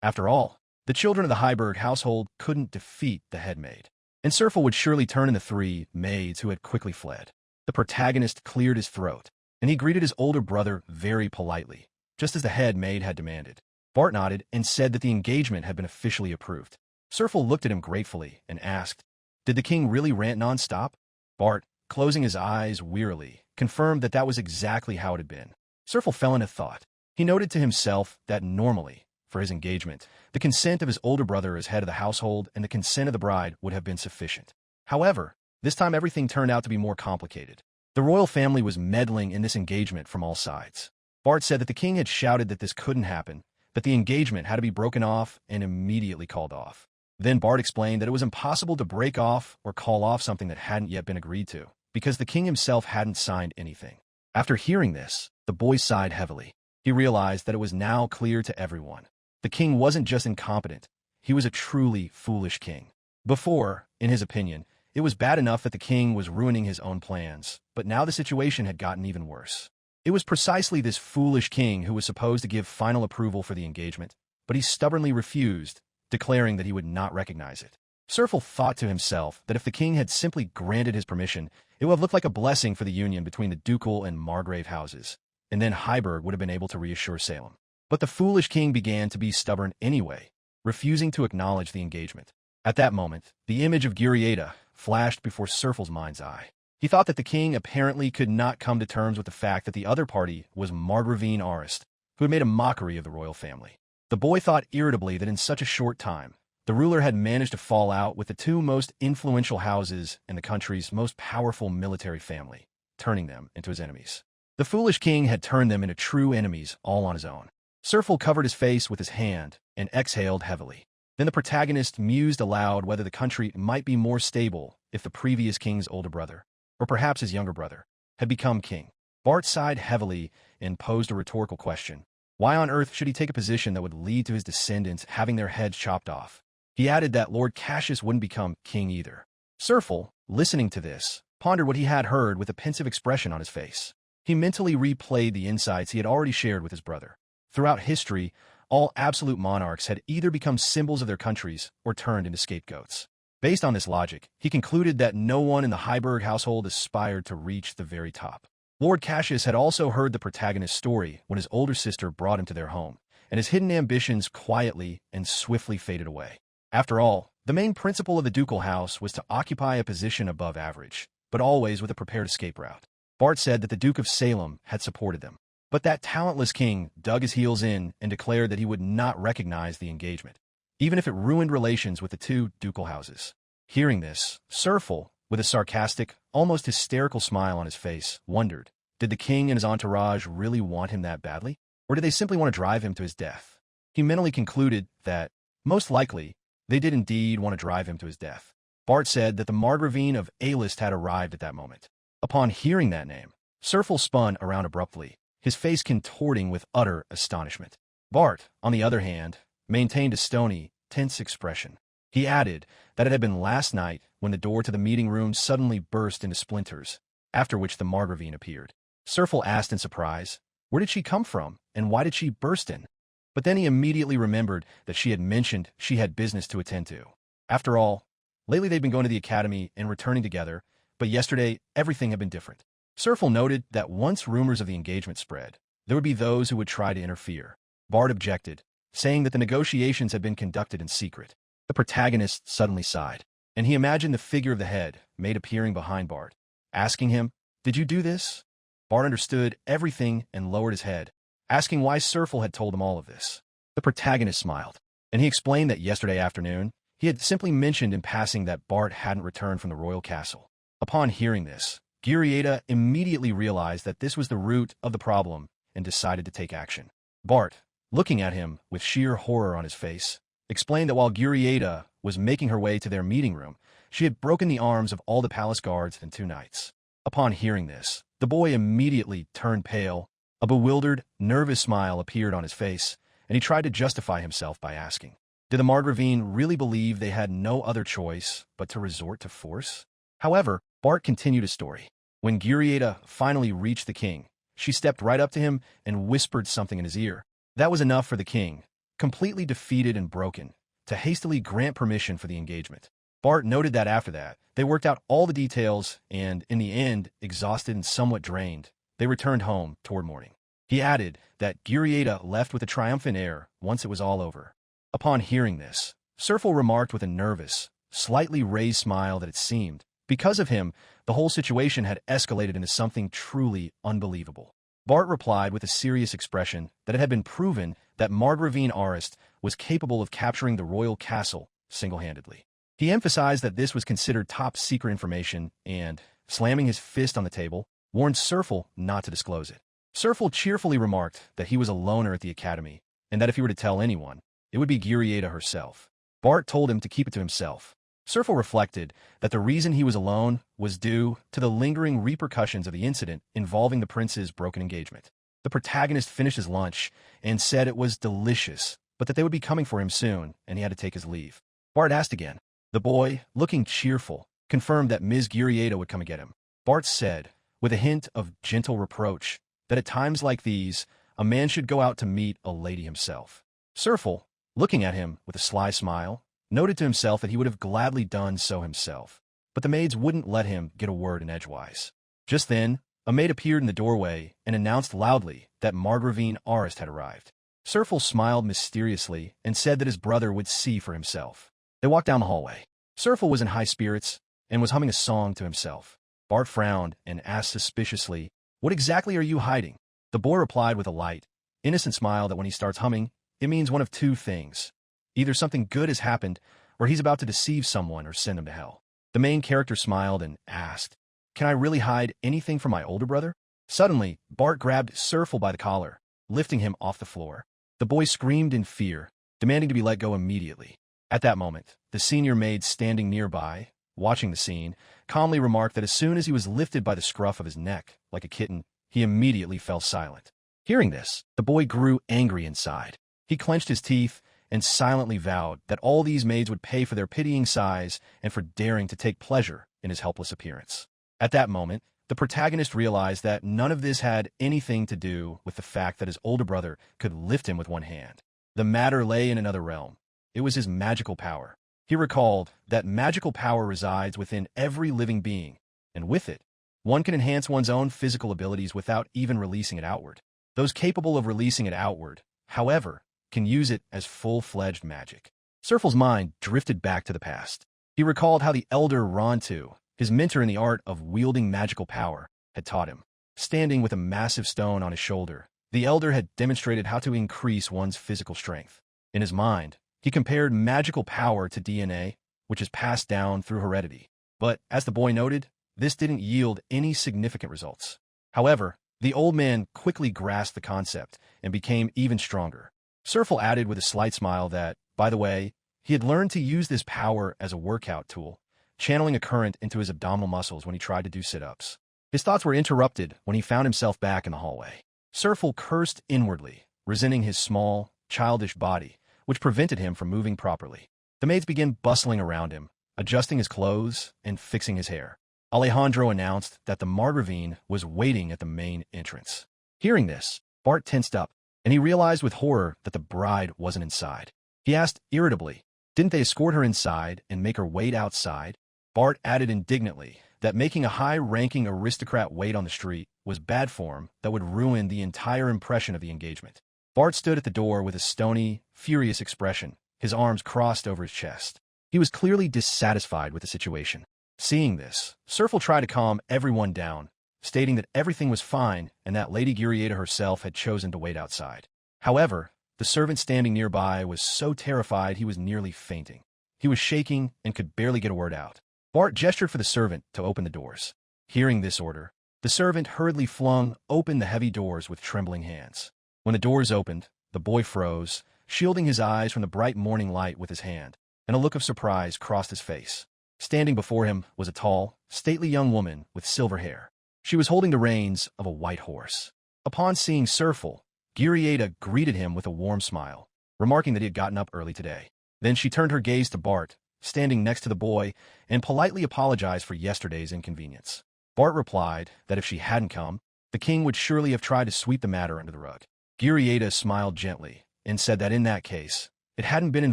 After all, the children of the Heiburg household couldn't defeat the head maid, and Serfel would surely turn in the three maids who had quickly fled. The protagonist cleared his throat, and he greeted his older brother very politely, just as the head maid had demanded. Bart nodded and said that the engagement had been officially approved. Serfel looked at him gratefully and asked, "Did the king really rant non-stop?" Bart, closing his eyes wearily, confirmed that that was exactly how it had been. Serfel fell into thought. He noted to himself that normally, for his engagement, the consent of his older brother as head of the household and the consent of the bride would have been sufficient. However, this time everything turned out to be more complicated. The royal family was meddling in this engagement from all sides. Bart said that the king had shouted that this couldn't happen, that the engagement had to be broken off and immediately called off. Then Bart explained that it was impossible to break off or call off something that hadn't yet been agreed to, because the king himself hadn't signed anything. After hearing this, the boy sighed heavily. He realized that it was now clear to everyone. The king wasn't just incompetent, he was a truly foolish king. Before, in his opinion, it was bad enough that the king was ruining his own plans, but now the situation had gotten even worse. It was precisely this foolish king who was supposed to give final approval for the engagement, but he stubbornly refused, declaring that he would not recognize it. Serfel thought to himself that if the king had simply granted his permission, it would have looked like a blessing for the union between the ducal and margrave houses, and then Heiburg would have been able to reassure Salem. But the foolish king began to be stubborn anyway, refusing to acknowledge the engagement. At that moment, the image of Gurieta flashed before Serfel's mind's eye. He thought that the king apparently could not come to terms with the fact that the other party was Margravine Arist, who had made a mockery of the royal family. The boy thought irritably that in such a short time, the ruler had managed to fall out with the two most influential houses in the country's most powerful military family, turning them into his enemies. The foolish king had turned them into true enemies all on his own. Serfel covered his face with his hand and exhaled heavily. Then the protagonist mused aloud whether the country might be more stable if the previous king's older brother, or perhaps his younger brother, had become king. Bart sighed heavily and posed a rhetorical question. Why on earth should he take a position that would lead to his descendants having their heads chopped off? He added that Lord Cassius wouldn't become king either. Serfel, listening to this, pondered what he had heard with a pensive expression on his face. He mentally replayed the insights he had already shared with his brother. Throughout history, all absolute monarchs had either become symbols of their countries or turned into scapegoats. Based on this logic, he concluded that no one in the Heiburg household aspired to reach the very top. Lord Cassius had also heard the protagonist's story when his older sister brought him to their home, and his hidden ambitions quietly and swiftly faded away. After all, the main principle of the ducal house was to occupy a position above average, but always with a prepared escape route. Bart said that the Duke of Salem had supported them, but that talentless king dug his heels in and declared that he would not recognize the engagement, even if it ruined relations with the two ducal houses. Hearing this, Serfel, with a sarcastic, almost hysterical smile on his face, wondered, did the king and his entourage really want him that badly? Or did they simply want to drive him to his death? He mentally concluded that, most likely, they did indeed want to drive him to his death. Bart said that the Margravine of A-list had arrived at that moment. Upon hearing that name, Serfel spun around abruptly, his face contorting with utter astonishment. Bart, on the other hand, maintained a stony, tense expression. He added that it had been last night when the door to the meeting room suddenly burst into splinters, after which the Margravine appeared. Serfel asked in surprise, where did she come from, and why did she burst in? But then he immediately remembered that she had mentioned she had business to attend to. After all, lately they'd been going to the academy and returning together, but yesterday everything had been different. Serfel noted that once rumors of the engagement spread, there would be those who would try to interfere. Bart objected, saying that the negotiations had been conducted in secret. The protagonist suddenly sighed, and he imagined the figure of the head maid appearing behind Bart, asking him, "Did you do this?" Bart understood everything and lowered his head, asking why Serfel had told him all of this. The protagonist smiled, and he explained that yesterday afternoon, he had simply mentioned in passing that Bart hadn't returned from the royal castle. Upon hearing this, Gurieta immediately realized that this was the root of the problem and decided to take action. Bart, looking at him with sheer horror on his face, explained that while Gurieta was making her way to their meeting room, she had broken the arms of all the palace guards and 2 knights. Upon hearing this, the boy immediately turned pale. A bewildered, nervous smile appeared on his face, and he tried to justify himself by asking, Did the Margravine really believe they had no other choice but to resort to force? However, Bart continued his story. When Gurieta finally reached the king, she stepped right up to him and whispered something in his ear. That was enough for the king, completely defeated and broken, to hastily grant permission for the engagement. Bart noted that after that, they worked out all the details and, in the end, exhausted and somewhat drained, they returned home toward morning. He added that Gurieta left with a triumphant air once it was all over. Upon hearing this, Serfel remarked with a nervous, slightly raised smile that it seemed, because of him, the whole situation had escalated into something truly unbelievable. Bart replied with a serious expression that it had been proven that Margravine Arist was capable of capturing the royal castle single-handedly. He emphasized that this was considered top-secret information and, slamming his fist on the table, warned Serfel not to disclose it. Serfel cheerfully remarked that he was a loner at the academy, and that if he were to tell anyone, it would be Gurieta herself. Bart told him to keep it to himself. Serfel reflected that the reason he was alone was due to the lingering repercussions of the incident involving the prince's broken engagement. The protagonist finished his lunch and said it was delicious, but that they would be coming for him soon, and he had to take his leave. Bart asked again. The boy, looking cheerful, confirmed that Ms. Gurieta would come and get him. Bart said, with a hint of gentle reproach, that at times like these, a man should go out to meet a lady himself. Serfel, looking at him with a sly smile, noted to himself that he would have gladly done so himself, but the maids wouldn't let him get a word in edgewise. Just then, a maid appeared in the doorway and announced loudly that Margravine Arist had arrived. Serfel smiled mysteriously and said that his brother would see for himself. They walked down the hallway. Serfel was in high spirits and was humming a song to himself. Bart frowned and asked suspiciously, "What exactly are you hiding?" The boy replied with a light, innocent smile that when he starts humming, it means one of two things. Either something good has happened, or he's about to deceive someone or send them to hell. The main character smiled and asked, "Can I really hide anything from my older brother?" Suddenly, Bart grabbed Serfel by the collar, lifting him off the floor. The boy screamed in fear, demanding to be let go immediately. At that moment, the senior maid standing nearby, watching the scene, calmly remarked that as soon as he was lifted by the scruff of his neck, like a kitten, he immediately fell silent. Hearing this, the boy grew angry inside. He clenched his teeth and silently vowed that all these maids would pay for their pitying sighs and for daring to take pleasure in his helpless appearance. At that moment, the protagonist realized that none of this had anything to do with the fact that his older brother could lift him with one hand. The matter lay in another realm. It was his magical power. He recalled that magical power resides within every living being, and with it, one can enhance one's own physical abilities without even releasing it outward. Those capable of releasing it outward, however, can use it as full-fledged magic. Serfel's mind drifted back to the past. He recalled how the elder Rontu, his mentor in the art of wielding magical power, had taught him. Standing with a massive stone on his shoulder, the elder had demonstrated how to increase one's physical strength. In his mind, he compared magical power to DNA, which is passed down through heredity. But, as the boy noted, this didn't yield any significant results. However, the old man quickly grasped the concept and became even stronger. Serfel added with a slight smile that, by the way, he had learned to use this power as a workout tool, channeling a current into his abdominal muscles when he tried to do sit-ups. His thoughts were interrupted when he found himself back in the hallway. Serfel cursed inwardly, resenting his small, childish body, which prevented him from moving properly. The maids began bustling around him, adjusting his clothes and fixing his hair. Alejandro announced that the Margravine was waiting at the main entrance. Hearing this, Bart tensed up, and he realized with horror that the bride wasn't inside. He asked irritably, didn't they escort her inside and make her wait outside? Bart added indignantly that making a high-ranking aristocrat wait on the street was bad form that would ruin the entire impression of the engagement. Bart stood at the door with a stony, furious expression, his arms crossed over his chest. He was clearly dissatisfied with the situation. Seeing this, Serfel tried to calm everyone down, stating that everything was fine and that Lady Gurieta herself had chosen to wait outside. However, the servant standing nearby was so terrified he was nearly fainting. He was shaking and could barely get a word out. Bart gestured for the servant to open the doors. Hearing this order, the servant hurriedly flung open the heavy doors with trembling hands. When the doors opened, the boy froze, shielding his eyes from the bright morning light with his hand, and a look of surprise crossed his face. Standing before him was a tall, stately young woman with silver hair. She was holding the reins of a white horse. Upon seeing Serfel, Gurieta greeted him with a warm smile, remarking that he had gotten up early today. Then she turned her gaze to Bart, standing next to the boy, and politely apologized for yesterday's inconvenience. Bart replied that if she hadn't come, the king would surely have tried to sweep the matter under the rug. Girieta smiled gently and said that in that case, it hadn't been in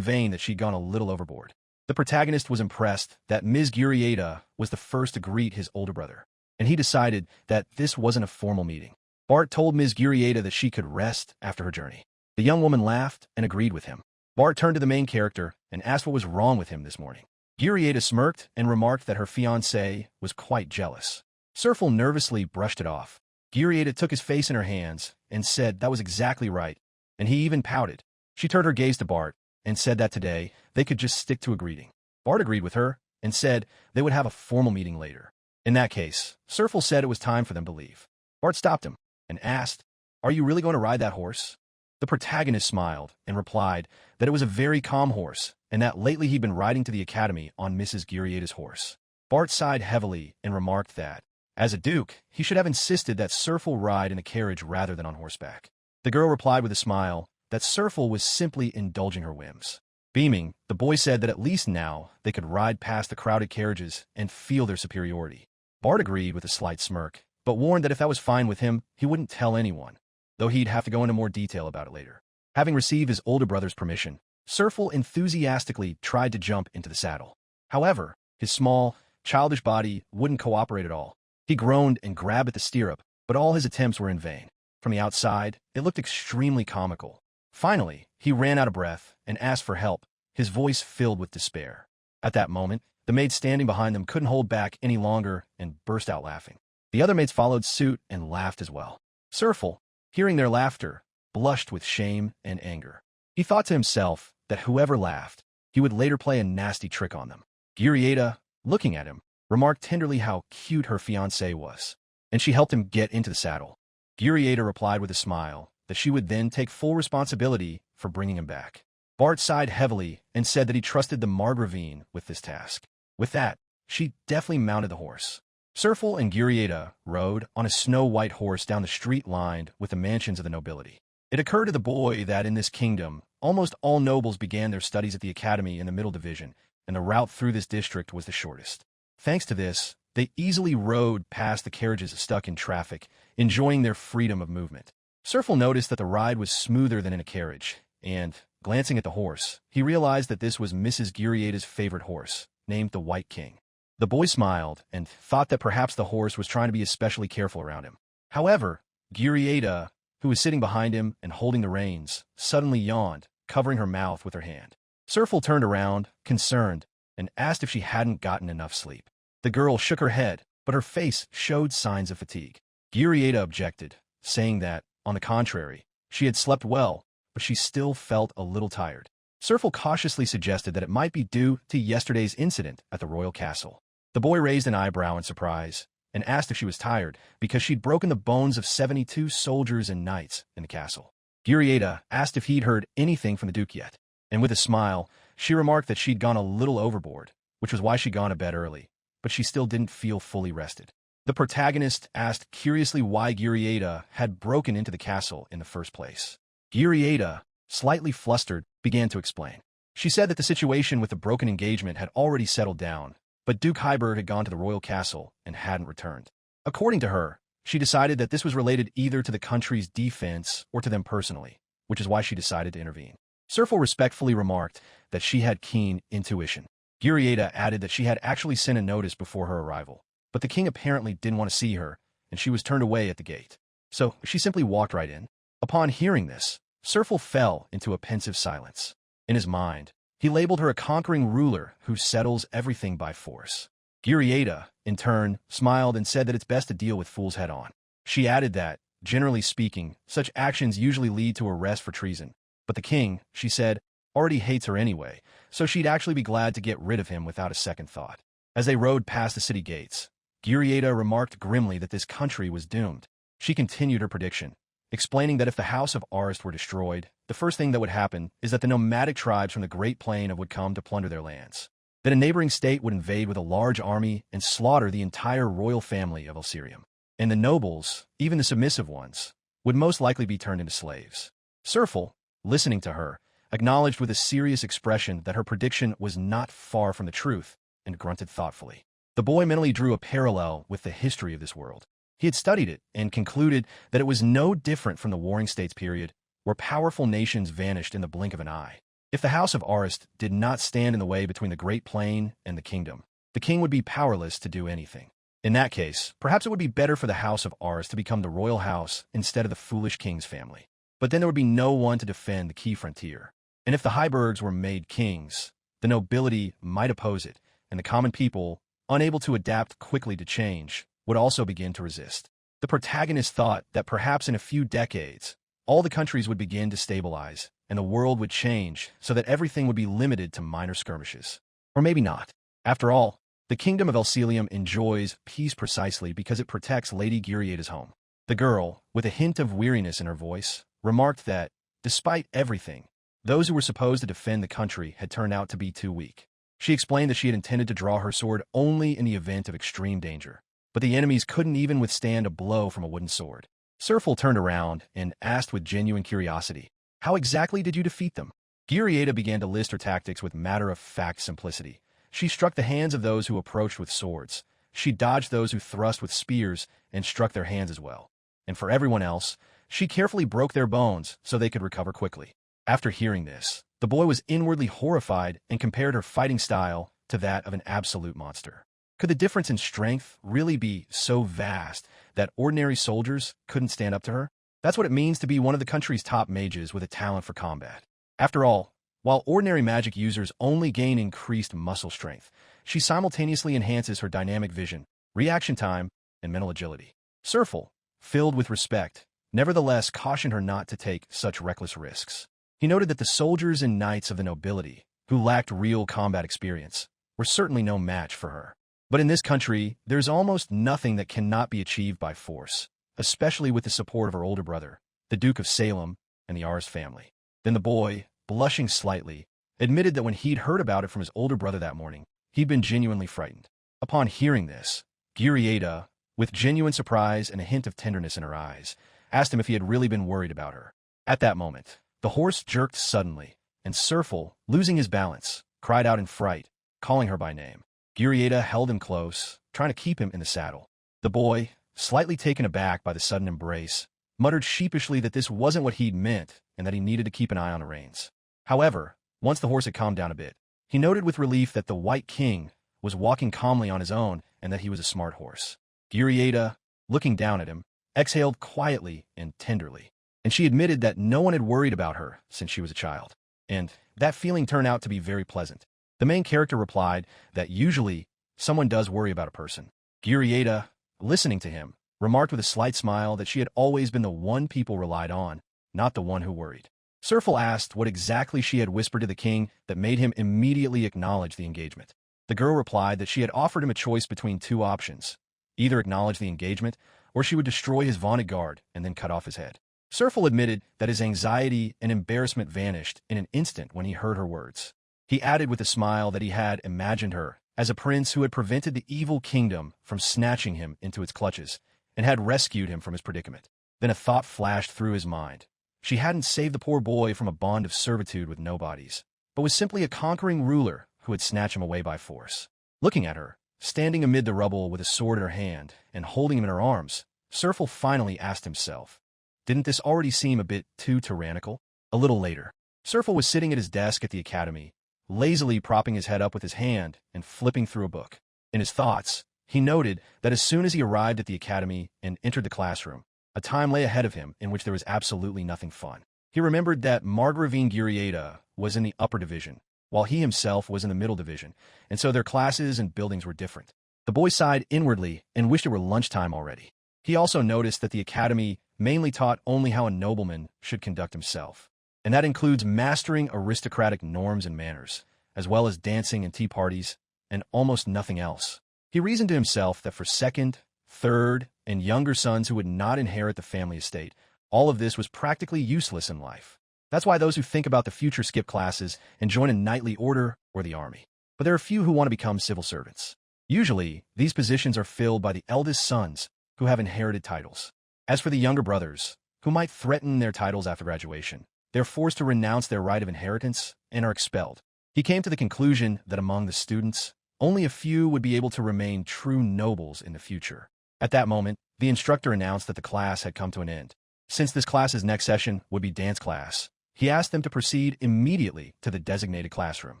vain that she'd gone a little overboard. The protagonist was impressed that Ms. Girieta was the first to greet his older brother, and he decided that this wasn't a formal meeting. Bart told Ms. Girieta that she could rest after her journey. The young woman laughed and agreed with him. Bart turned to the main character and asked what was wrong with him this morning. Girieta smirked and remarked that her fiancé was quite jealous. Serfel nervously brushed it off. Girieta took his face in her hands and said that was exactly right, and he even pouted. She turned her gaze to Bart and said that today they could just stick to a greeting. Bart agreed with her and said they would have a formal meeting later. In that case, Serfel said it was time for them to leave. Bart stopped him and asked, "Are you really going to ride that horse?" The protagonist smiled and replied that it was a very calm horse and that lately he'd been riding to the academy on Mrs. Girieta's horse. Bart sighed heavily and remarked that, as a duke, he should have insisted that Serfel ride in a carriage rather than on horseback. The girl replied with a smile that Serfel was simply indulging her whims. Beaming, the boy said that at least now they could ride past the crowded carriages and feel their superiority. Bart agreed with a slight smirk, but warned that if that was fine with him, he wouldn't tell anyone, though he'd have to go into more detail about it later. Having received his older brother's permission, Serfel enthusiastically tried to jump into the saddle. However, his small, childish body wouldn't cooperate at all. He groaned and grabbed at the stirrup, but all his attempts were in vain. From the outside, it looked extremely comical. Finally, he ran out of breath and asked for help, his voice filled with despair. At that moment, the maid standing behind them couldn't hold back any longer and burst out laughing. The other maids followed suit and laughed as well. Serfel, hearing their laughter, blushed with shame and anger. He thought to himself that whoever laughed, he would later play a nasty trick on them. Girieta, looking at him, remarked tenderly how cute her fiancé was, and she helped him get into the saddle. Girieta replied with a smile that she would then take full responsibility for bringing him back. Bart sighed heavily and said that he trusted the Margravine with this task. With that, she deftly mounted the horse. Serfel and Girieta rode on a snow-white horse down the street lined with the mansions of the nobility. It occurred to the boy that in this kingdom, almost all nobles began their studies at the academy in the middle division, and the route through this district was the shortest. Thanks to this, they easily rode past the carriages stuck in traffic, enjoying their freedom of movement. Serfel noticed that the ride was smoother than in a carriage, and, glancing at the horse, he realized that this was Mrs. Girieta's favorite horse, named the White King. The boy smiled and thought that perhaps the horse was trying to be especially careful around him. However, Girieta, who was sitting behind him and holding the reins, suddenly yawned, covering her mouth with her hand. Serfel turned around, concerned, and asked if she hadn't gotten enough sleep. The girl shook her head, but her face showed signs of fatigue. Girieta objected, saying that, on the contrary, she had slept well, but she still felt a little tired. Serfel cautiously suggested that it might be due to yesterday's incident at the royal castle. The boy raised an eyebrow in surprise and asked if she was tired because she'd broken the bones of 72 soldiers and knights in the castle. Girieta asked if he'd heard anything from the duke yet, and with a smile, she remarked that she'd gone a little overboard, which was why she'd gone to bed early, but she still didn't feel fully rested. The protagonist asked curiously why Girieta had broken into the castle in the first place. Girieta, slightly flustered, began to explain. She said that the situation with the broken engagement had already settled down, but Duke Heiburg had gone to the royal castle and hadn't returned. According to her, she decided that this was related either to the country's defense or to them personally, which is why she decided to intervene. Serfel respectfully remarked that she had keen intuition. Girieta added that she had actually sent a notice before her arrival, but the king apparently didn't want to see her, and she was turned away at the gate. So she simply walked right in. Upon hearing this, Serfel fell into a pensive silence. In his mind, he labeled her a conquering ruler who settles everything by force. Girieta, in turn, smiled and said that it's best to deal with fools head-on. She added that, generally speaking, such actions usually lead to arrest for treason, but the king, she said, already hates her anyway, so she'd actually be glad to get rid of him without a second thought. As they rode past the city gates, Girieta remarked grimly that this country was doomed. She continued her prediction, explaining that if the house of Arist were destroyed, the first thing that would happen is that the nomadic tribes from the Great Plain would come to plunder their lands. That a neighboring state would invade with a large army and slaughter the entire royal family of Elsirium. And the nobles, even the submissive ones, would most likely be turned into slaves. Serfel, listening to her, acknowledged with a serious expression that her prediction was not far from the truth, and grunted thoughtfully. The boy mentally drew a parallel with the history of this world. He had studied it and concluded that it was no different from the Warring States period, where powerful nations vanished in the blink of an eye. If the House of Arist did not stand in the way between the Great Plain and the kingdom, the king would be powerless to do anything. In that case, perhaps it would be better for the House of Arist to become the royal house instead of the foolish king's family. But then there would be no one to defend the key frontier. And if the Heiburgs were made kings, the nobility might oppose it, and the common people, unable to adapt quickly to change, would also begin to resist. The protagonist thought that perhaps in a few decades, all the countries would begin to stabilize, and the world would change so that everything would be limited to minor skirmishes. Or maybe not. After all, the kingdom of Elysium enjoys peace precisely because it protects Lady Girieda's home. The girl, with a hint of weariness in her voice, remarked that, despite everything, those who were supposed to defend the country had turned out to be too weak. She explained that she had intended to draw her sword only in the event of extreme danger, but the enemies couldn't even withstand a blow from a wooden sword. Serfel turned around and asked with genuine curiosity, "How exactly did you defeat them?" Girieda began to list her tactics with matter-of-fact simplicity. She struck the hands of those who approached with swords. She dodged those who thrust with spears and struck their hands as well. And for everyone else, she carefully broke their bones so they could recover quickly. After hearing this, the boy was inwardly horrified and compared her fighting style to that of an absolute monster. Could the difference in strength really be so vast that ordinary soldiers couldn't stand up to her? That's what it means to be one of the country's top mages with a talent for combat. After all, while ordinary magic users only gain increased muscle strength, she simultaneously enhances her dynamic vision, reaction time, and mental agility. Serfel, filled with respect, nevertheless cautioned her not to take such reckless risks. He noted that the soldiers and knights of the nobility, who lacked real combat experience, were certainly no match for her. But in this country, there's almost nothing that cannot be achieved by force, especially with the support of her older brother, the Duke of Salem, and the Arist family. Then the boy, blushing slightly, admitted that when he'd heard about it from his older brother that morning, he'd been genuinely frightened. Upon hearing this, Girieda, with genuine surprise and a hint of tenderness in her eyes, asked him if he had really been worried about her. At that moment, the horse jerked suddenly, and Serfel, losing his balance, cried out in fright, calling her by name. Girieda held him close, trying to keep him in the saddle. The boy, slightly taken aback by the sudden embrace, muttered sheepishly that this wasn't what he'd meant and that he needed to keep an eye on the reins. However, once the horse had calmed down a bit, he noted with relief that the White King was walking calmly on his own and that he was a smart horse. Girieda, looking down at him, exhaled quietly and tenderly, and she admitted that no one had worried about her since she was a child. And that feeling turned out to be very pleasant. The main character replied that usually someone does worry about a person. Girieda, listening to him, remarked with a slight smile that she had always been the one people relied on, not the one who worried. Serfel asked what exactly she had whispered to the king that made him immediately acknowledge the engagement. The girl replied that she had offered him a choice between two options: either acknowledge the engagement, or she would destroy his vaunted guard and then cut off his head. Serfel admitted that his anxiety and embarrassment vanished in an instant when he heard her words. He added with a smile that he had imagined her as a prince who had prevented the evil kingdom from snatching him into its clutches and had rescued him from his predicament. Then a thought flashed through his mind. She hadn't saved the poor boy from a bond of servitude with nobodies, but was simply a conquering ruler who had snatched him away by force. Looking at her, standing amid the rubble with a sword in her hand and holding him in her arms, Serfel finally asked himself, didn't this already seem a bit too tyrannical? A little later, Serfel was sitting at his desk at the academy, lazily propping his head up with his hand and flipping through a book. In his thoughts, he noted that as soon as he arrived at the academy and entered the classroom, a time lay ahead of him in which there was absolutely nothing fun. He remembered that Margravine Girieda was in the upper division, while he himself was in the middle division, and so their classes and buildings were different. The boy sighed inwardly and wished it were lunchtime already. He also noticed that the academy mainly taught only how a nobleman should conduct himself, and that includes mastering aristocratic norms and manners, as well as dancing and tea parties, and almost nothing else. He reasoned to himself that for second, third, and younger sons who would not inherit the family estate, all of this was practically useless in life. That's why those who think about the future skip classes and join a knightly order or the army. But there are few who want to become civil servants. Usually, these positions are filled by the eldest sons who have inherited titles. As for the younger brothers, who might threaten their titles after graduation, they're forced to renounce their right of inheritance and are expelled. He came to the conclusion that among the students, only a few would be able to remain true nobles in the future. At that moment, the instructor announced that the class had come to an end. Since this class's next session would be dance class, he asked them to proceed immediately to the designated classroom.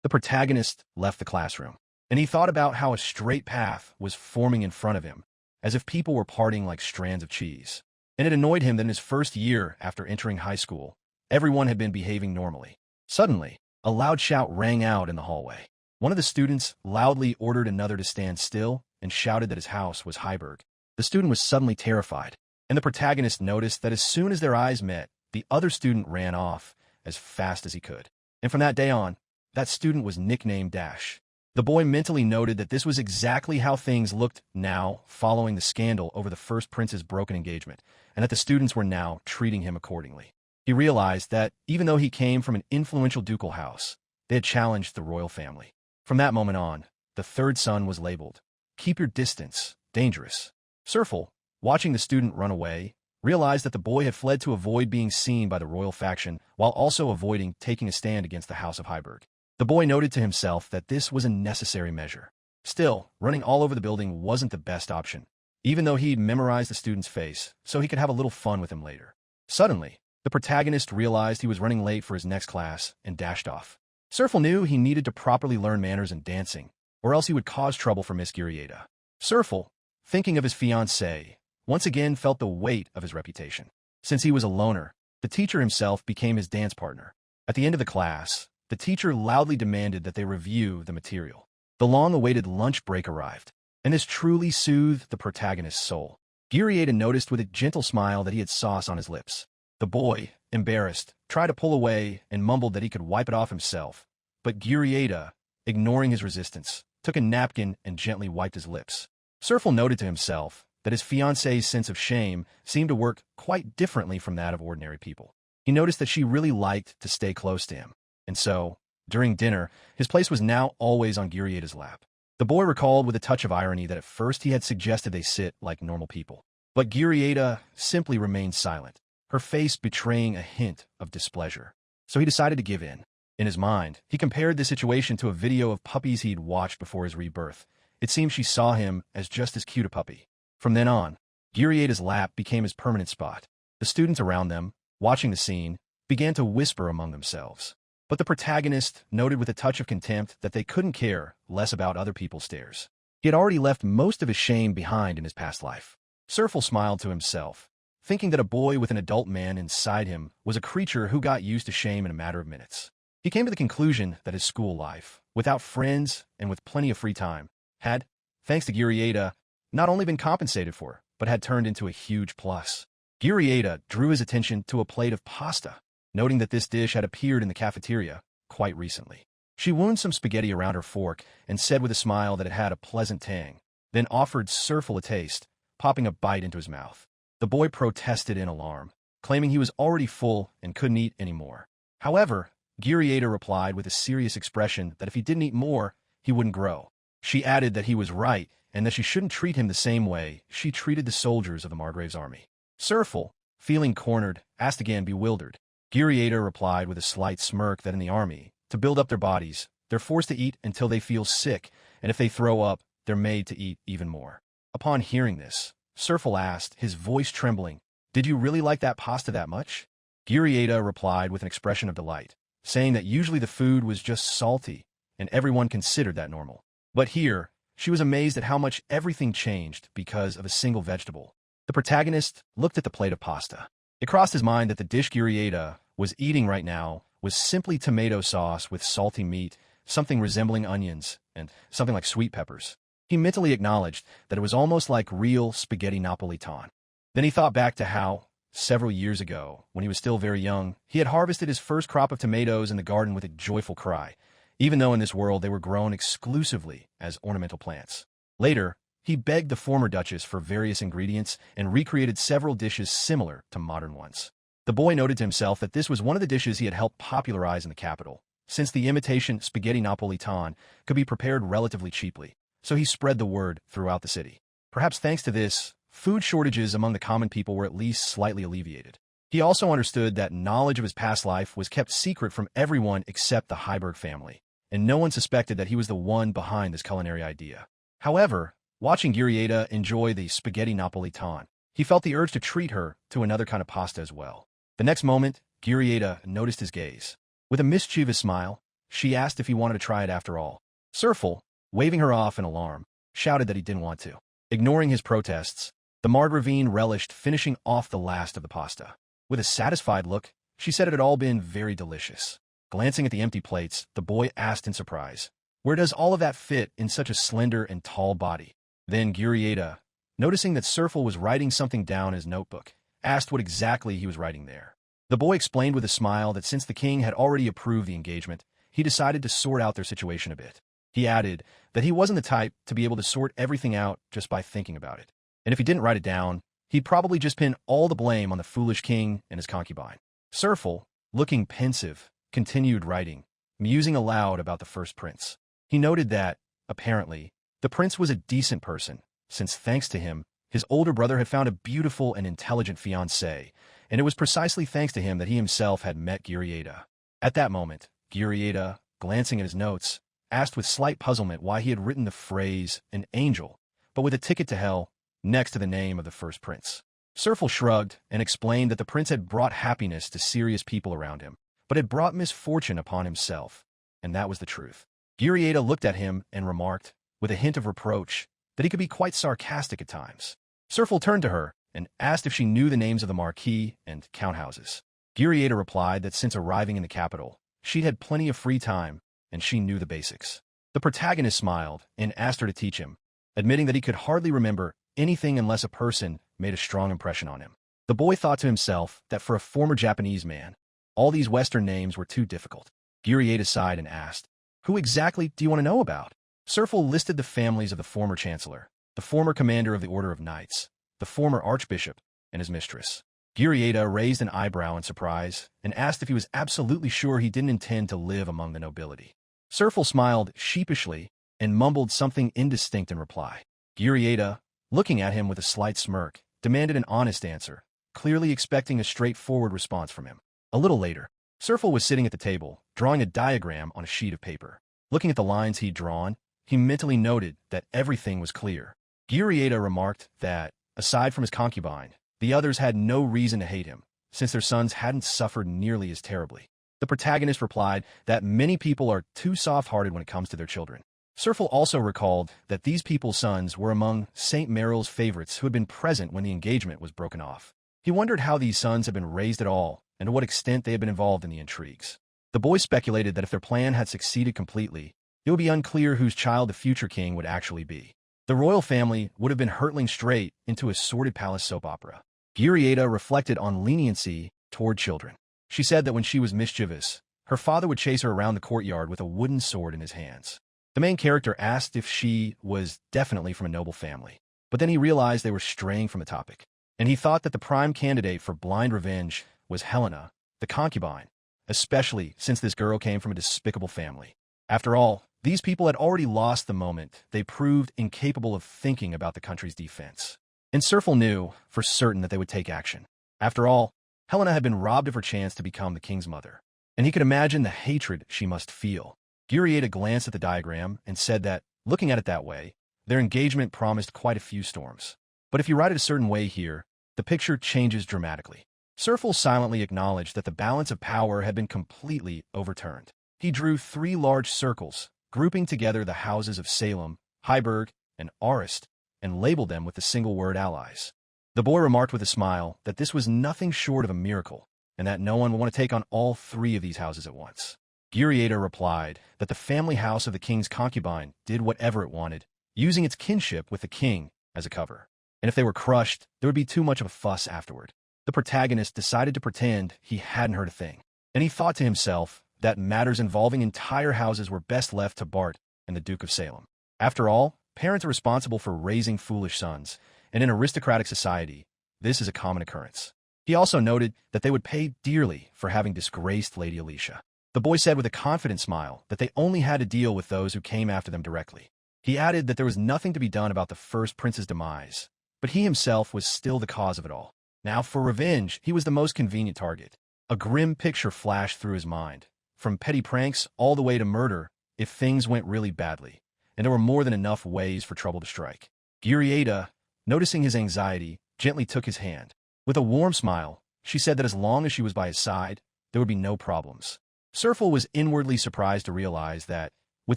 The protagonist left the classroom, and he thought about how a straight path was forming in front of him, as if people were parting like strands of cheese. And it annoyed him that in his first year after entering high school, everyone had been behaving normally. Suddenly, a loud shout rang out in the hallway. One of the students loudly ordered another to stand still and shouted that his house was Heiburg. The student was suddenly terrified, and the protagonist noticed that as soon as their eyes met, the other student ran off as fast as he could. And from that day on, that student was nicknamed Dash. The boy mentally noted that this was exactly how things looked now following the scandal over the first prince's broken engagement, and that the students were now treating him accordingly. He realized that, even though he came from an influential ducal house, they had challenged the royal family. From that moment on, the third son was labeled, "Keep your distance, dangerous." Serfel, watching the student run away, realized that the boy had fled to avoid being seen by the royal faction while also avoiding taking a stand against the House of Heiburg. The boy noted to himself that this was a necessary measure. Still, running all over the building wasn't the best option, even though he'd memorized the student's face so he could have a little fun with him later. Suddenly, the protagonist realized he was running late for his next class and dashed off. Serfel knew he needed to properly learn manners and dancing, or else he would cause trouble for Miss Gurieta. Serfel, thinking of his fiancée, once again felt the weight of his reputation. Since he was a loner, the teacher himself became his dance partner. At the end of the class, the teacher loudly demanded that they review the material. The long-awaited lunch break arrived, and this truly soothed the protagonist's soul. Gurieta noticed with a gentle smile that he had sauce on his lips. The boy, embarrassed, tried to pull away and mumbled that he could wipe it off himself, but Gurieta, ignoring his resistance, took a napkin and gently wiped his lips. Serfel noted to himself that his fiancée's sense of shame seemed to work quite differently from that of ordinary people. He noticed that she really liked to stay close to him, and so, during dinner, his place was now always on Gurieta's lap. The boy recalled with a touch of irony that at first he had suggested they sit like normal people, but Gurieta simply remained silent, her face betraying a hint of displeasure. So he decided to give in. In his mind, he compared the situation to a video of puppies he'd watched before his rebirth. It seemed she saw him as just as cute a puppy. From then on, Gurieta's lap became his permanent spot. The students around them, watching the scene, began to whisper among themselves. But the protagonist noted with a touch of contempt that they couldn't care less about other people's stares. He had already left most of his shame behind in his past life. Serfel smiled to himself, thinking that a boy with an adult man inside him was a creature who got used to shame in a matter of minutes. He came to the conclusion that his school life, without friends and with plenty of free time, had, thanks to Gurieta, not only been compensated for, but had turned into a huge plus. Gurieta drew his attention to a plate of pasta, noting that this dish had appeared in the cafeteria quite recently. She wound some spaghetti around her fork and said with a smile that it had a pleasant tang, then offered Serfel a taste, popping a bite into his mouth. The boy protested in alarm, claiming he was already full and couldn't eat any more. However, Gurieta replied with a serious expression that if he didn't eat more, he wouldn't grow. She added that he was right and that she shouldn't treat him the same way she treated the soldiers of the Margrave's army. Serfel, feeling cornered, asked again, bewildered. Gurieta replied with a slight smirk that in the army, to build up their bodies, they're forced to eat until they feel sick, and if they throw up, they're made to eat even more. Upon hearing this, Serfel asked, his voice trembling, "Did you really like that pasta that much?" Gurieta replied with an expression of delight, saying that usually the food was just salty, and everyone considered that normal. But here, she was amazed at how much everything changed because of a single vegetable. The protagonist looked at the plate of pasta. It crossed his mind that the dish Gurieta was eating right now was simply tomato sauce with salty meat, something resembling onions, and something like sweet peppers. He mentally acknowledged that it was almost like real spaghetti Napolitan. Then he thought back to how, several years ago, when he was still very young, he had harvested his first crop of tomatoes in the garden with a joyful cry, even though in this world they were grown exclusively as ornamental plants. Later, he begged the former duchess for various ingredients and recreated several dishes similar to modern ones. The boy noted to himself that this was one of the dishes he had helped popularize in the capital, since the imitation spaghetti Napolitan could be prepared relatively cheaply, so he spread the word throughout the city. Perhaps thanks to this, food shortages among the common people were at least slightly alleviated. He also understood that knowledge of his past life was kept secret from everyone except the Heiburg family, and no one suspected that he was the one behind this culinary idea. However, watching Giurietta enjoy the spaghetti napolitane, he felt the urge to treat her to another kind of pasta as well. The next moment, Giurietta noticed his gaze. With a mischievous smile, she asked if he wanted to try it after all. Serfel, waving her off in alarm, shouted that he didn't want to. Ignoring his protests, the Margravine relished finishing off the last of the pasta. With a satisfied look, she said it had all been very delicious. Glancing at the empty plates, the boy asked in surprise, "Where does all of that fit in such a slender and tall body?" Then Giurietta, noticing that Serfel was writing something down in his notebook, asked what exactly he was writing there. The boy explained with a smile that since the king had already approved the engagement, he decided to sort out their situation a bit. He added that he wasn't the type to be able to sort everything out just by thinking about it. And if he didn't write it down, he'd probably just pin all the blame on the foolish king and his concubine. Serfel, looking pensive, continued writing, musing aloud about the first prince. He noted that, apparently, the prince was a decent person, since thanks to him, his older brother had found a beautiful and intelligent fiancée, and it was precisely thanks to him that he himself had met Giurietta. At that moment, Giurietta, glancing at his notes, asked with slight puzzlement why he had written the phrase, an angel, but with a ticket to hell, next to the name of the first prince. Serfel shrugged and explained that the prince had brought happiness to serious people around him, but had brought misfortune upon himself, and that was the truth. Giurietta looked at him and remarked, with a hint of reproach, that he could be quite sarcastic at times. Serfel turned to her and asked if she knew the names of the marquis and count houses. Giurietta replied that since arriving in the capital, she'd had plenty of free time, and she knew the basics. The protagonist smiled and asked her to teach him, admitting that he could hardly remember anything unless a person made a strong impression on him. The boy thought to himself that for a former Japanese man, all these Western names were too difficult. Giurietta sighed and asked, "Who exactly do you want to know about?" Serfel listed the families of the former chancellor, the former commander of the Order of Knights, the former archbishop, and his mistress. Giurietta raised an eyebrow in surprise and asked if he was absolutely sure he didn't intend to live among the nobility. Serfel smiled sheepishly and mumbled something indistinct in reply. Giurietta, looking at him with a slight smirk, demanded an honest answer, clearly expecting a straightforward response from him. A little later, Serfel was sitting at the table, drawing a diagram on a sheet of paper. Looking at the lines he'd drawn, he mentally noted that everything was clear. Giurietta remarked that, aside from his concubine, the others had no reason to hate him, since their sons hadn't suffered nearly as terribly. The protagonist replied that many people are too soft-hearted when it comes to their children. Serfel also recalled that these people's sons were among St. Meryl's favorites who had been present when the engagement was broken off. He wondered how these sons had been raised at all, and to what extent they had been involved in the intrigues. The boy speculated that if their plan had succeeded completely, it would be unclear whose child the future king would actually be. The royal family would have been hurtling straight into a sordid palace soap opera. Giurietta reflected on leniency toward children. She said that when she was mischievous, her father would chase her around the courtyard with a wooden sword in his hands. The main character asked if she was definitely from a noble family, but then he realized they were straying from the topic, and he thought that the prime candidate for blind revenge was Helena, the concubine, especially since this girl came from a despicable family. After all, these people had already lost the moment they proved incapable of thinking about the country's defense. And Serfel knew for certain that they would take action. After all, Helena had been robbed of her chance to become the king's mother, and he could imagine the hatred she must feel. Giurietta glanced at the diagram and said that, looking at it that way, their engagement promised quite a few storms. But if you write it a certain way here, the picture changes dramatically. Serfel silently acknowledged that the balance of power had been completely overturned. He drew 3 large circles, grouping together the houses of Salem, Heiburg, and Arist, and labeled them with the single word allies. The boy remarked with a smile that this was nothing short of a miracle, and that no one would want to take on all 3 of these houses at once. Giurietta replied that the family house of the king's concubine did whatever it wanted, using its kinship with the king as a cover. And if they were crushed, there would be too much of a fuss afterward. The protagonist decided to pretend he hadn't heard a thing, and he thought to himself that matters involving entire houses were best left to Bart and the Duke of Salem. After all, parents are responsible for raising foolish sons, and in aristocratic society, this is a common occurrence. He also noted that they would pay dearly for having disgraced Lady Alicia. The boy said with a confident smile that they only had to deal with those who came after them directly. He added that there was nothing to be done about the first prince's demise, but he himself was still the cause of it all. Now for revenge, he was the most convenient target. A grim picture flashed through his mind, from petty pranks all the way to murder if things went really badly, and there were more than enough ways for trouble to strike. Girieta, noticing his anxiety, gently took his hand. With a warm smile, she said that as long as she was by his side, there would be no problems. Serfel was inwardly surprised to realize that, with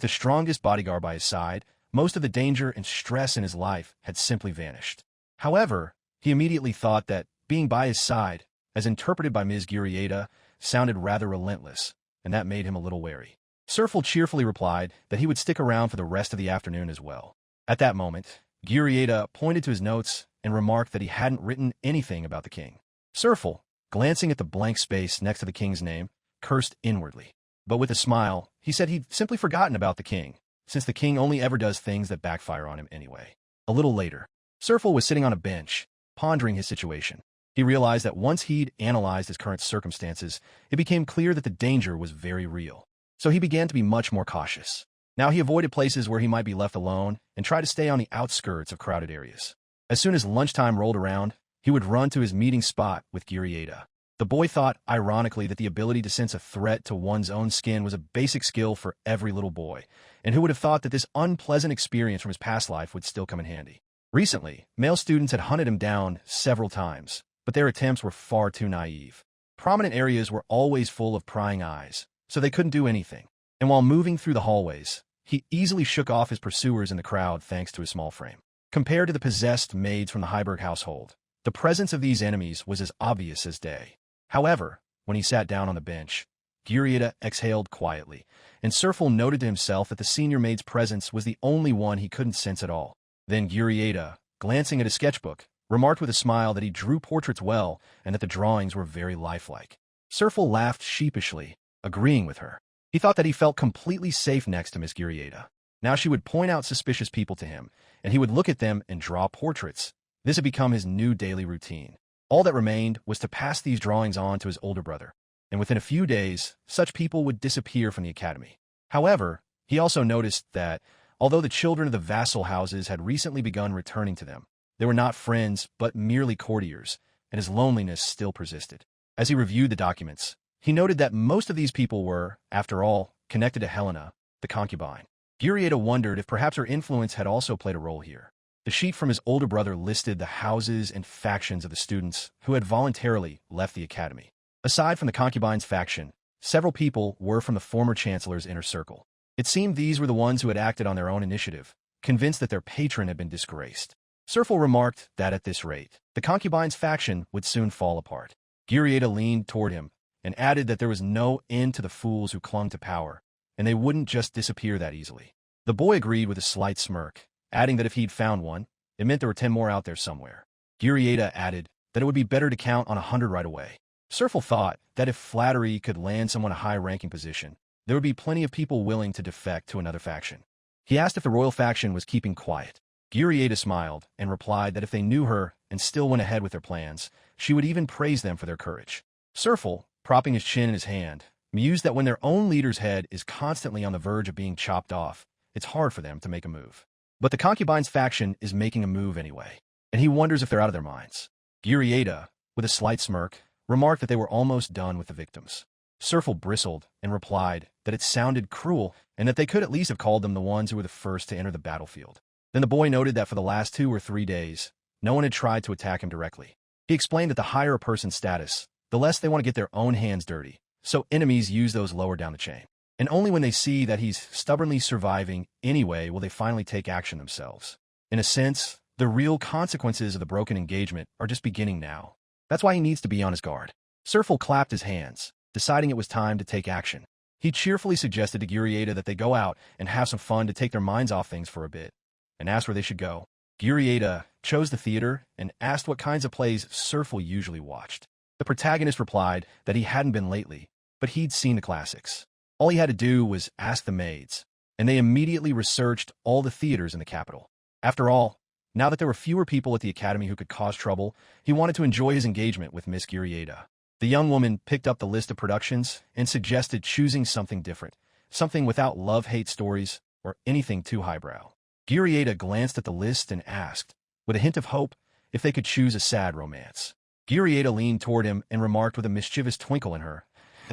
the strongest bodyguard by his side, most of the danger and stress in his life had simply vanished. However, he immediately thought that being by his side, as interpreted by Ms. Girieta, sounded rather relentless, and that made him a little wary. Serfel cheerfully replied that he would stick around for the rest of the afternoon as well. At that moment, Girieta pointed to his notes and remarked that he hadn't written anything about the king. Serfel, glancing at the blank space next to the king's name, cursed inwardly. But with a smile, he said he'd simply forgotten about the king, since the king only ever does things that backfire on him anyway. A little later, Serfel was sitting on a bench, pondering his situation. He realized that once he'd analyzed his current circumstances, it became clear that the danger was very real. So he began to be much more cautious. Now he avoided places where he might be left alone and tried to stay on the outskirts of crowded areas. As soon as lunchtime rolled around, he would run to his meeting spot with Girieta. The boy thought, ironically, that the ability to sense a threat to one's own skin was a basic skill for every little boy, and who would have thought that this unpleasant experience from his past life would still come in handy. Recently, male students had hunted him down several times, but their attempts were far too naive. Prominent areas were always full of prying eyes, so they couldn't do anything. And while moving through the hallways, he easily shook off his pursuers in the crowd thanks to his small frame. Compared to the possessed maids from the Heiburg household, the presence of these enemies was as obvious as day. However, when he sat down on the bench, Girieta exhaled quietly, and Serfel noted to himself that the senior maid's presence was the only one he couldn't sense at all. Then Girieta, glancing at his sketchbook, remarked with a smile that he drew portraits well and that the drawings were very lifelike. Serfel laughed sheepishly, agreeing with her. He thought that he felt completely safe next to Miss Girieta. Now she would point out suspicious people to him, and he would look at them and draw portraits. This had become his new daily routine. All that remained was to pass these drawings on to his older brother, and within a few days, such people would disappear from the academy. However, he also noticed that, although the children of the vassal houses had recently begun returning to them, they were not friends but merely courtiers, and his loneliness still persisted. As he reviewed the documents, he noted that most of these people were, after all, connected to Helena, the concubine. Girieta wondered if perhaps her influence had also played a role here. The sheet from his older brother listed the houses and factions of the students who had voluntarily left the academy. Aside from the concubine's faction, several people were from the former chancellor's inner circle. It seemed these were the ones who had acted on their own initiative, convinced that their patron had been disgraced. Serfel remarked that at this rate, the concubine's faction would soon fall apart. Girieta leaned toward him and added that there was no end to the fools who clung to power, and they wouldn't just disappear that easily. The boy agreed with a slight smirk, adding that if he'd found one, it meant there were 10 more out there somewhere. Girieta added that it would be better to count on 100 right away. Serfel thought that if flattery could land someone a high-ranking position, there would be plenty of people willing to defect to another faction. He asked if the royal faction was keeping quiet. Girieta smiled and replied that if they knew her and still went ahead with their plans, she would even praise them for their courage. Serfel, propping his chin in his hand, mused that when their own leader's head is constantly on the verge of being chopped off, it's hard for them to make a move. But the concubine's faction is making a move anyway, and he wonders if they're out of their minds. Girieta, with a slight smirk, remarked that they were almost done with the victims. Serfel bristled and replied that it sounded cruel and that they could at least have called them the ones who were the first to enter the battlefield. Then the boy noted that for the last 2 or 3 days, no one had tried to attack him directly. He explained that the higher a person's status, the less they want to get their own hands dirty, so enemies use those lower down the chain. And only when they see that he's stubbornly surviving anyway will they finally take action themselves. In a sense, the real consequences of the broken engagement are just beginning now. That's why he needs to be on his guard. Serfel clapped his hands, deciding it was time to take action. He cheerfully suggested to Girieta that they go out and have some fun to take their minds off things for a bit, and asked where they should go. Girieta chose the theater and asked what kinds of plays Serfel usually watched. The protagonist replied that he hadn't been lately, but he'd seen the classics. All he had to do was ask the maids, and they immediately researched all the theaters in the capital. After all, now that there were fewer people at the academy who could cause trouble, he wanted to enjoy his engagement with Miss Girieta. The young woman picked up the list of productions and suggested choosing something different, something without love-hate stories or anything too highbrow. Girieta glanced at the list and asked, with a hint of hope, if they could choose a sad romance. Gyrieda leaned toward him and remarked with a mischievous twinkle in her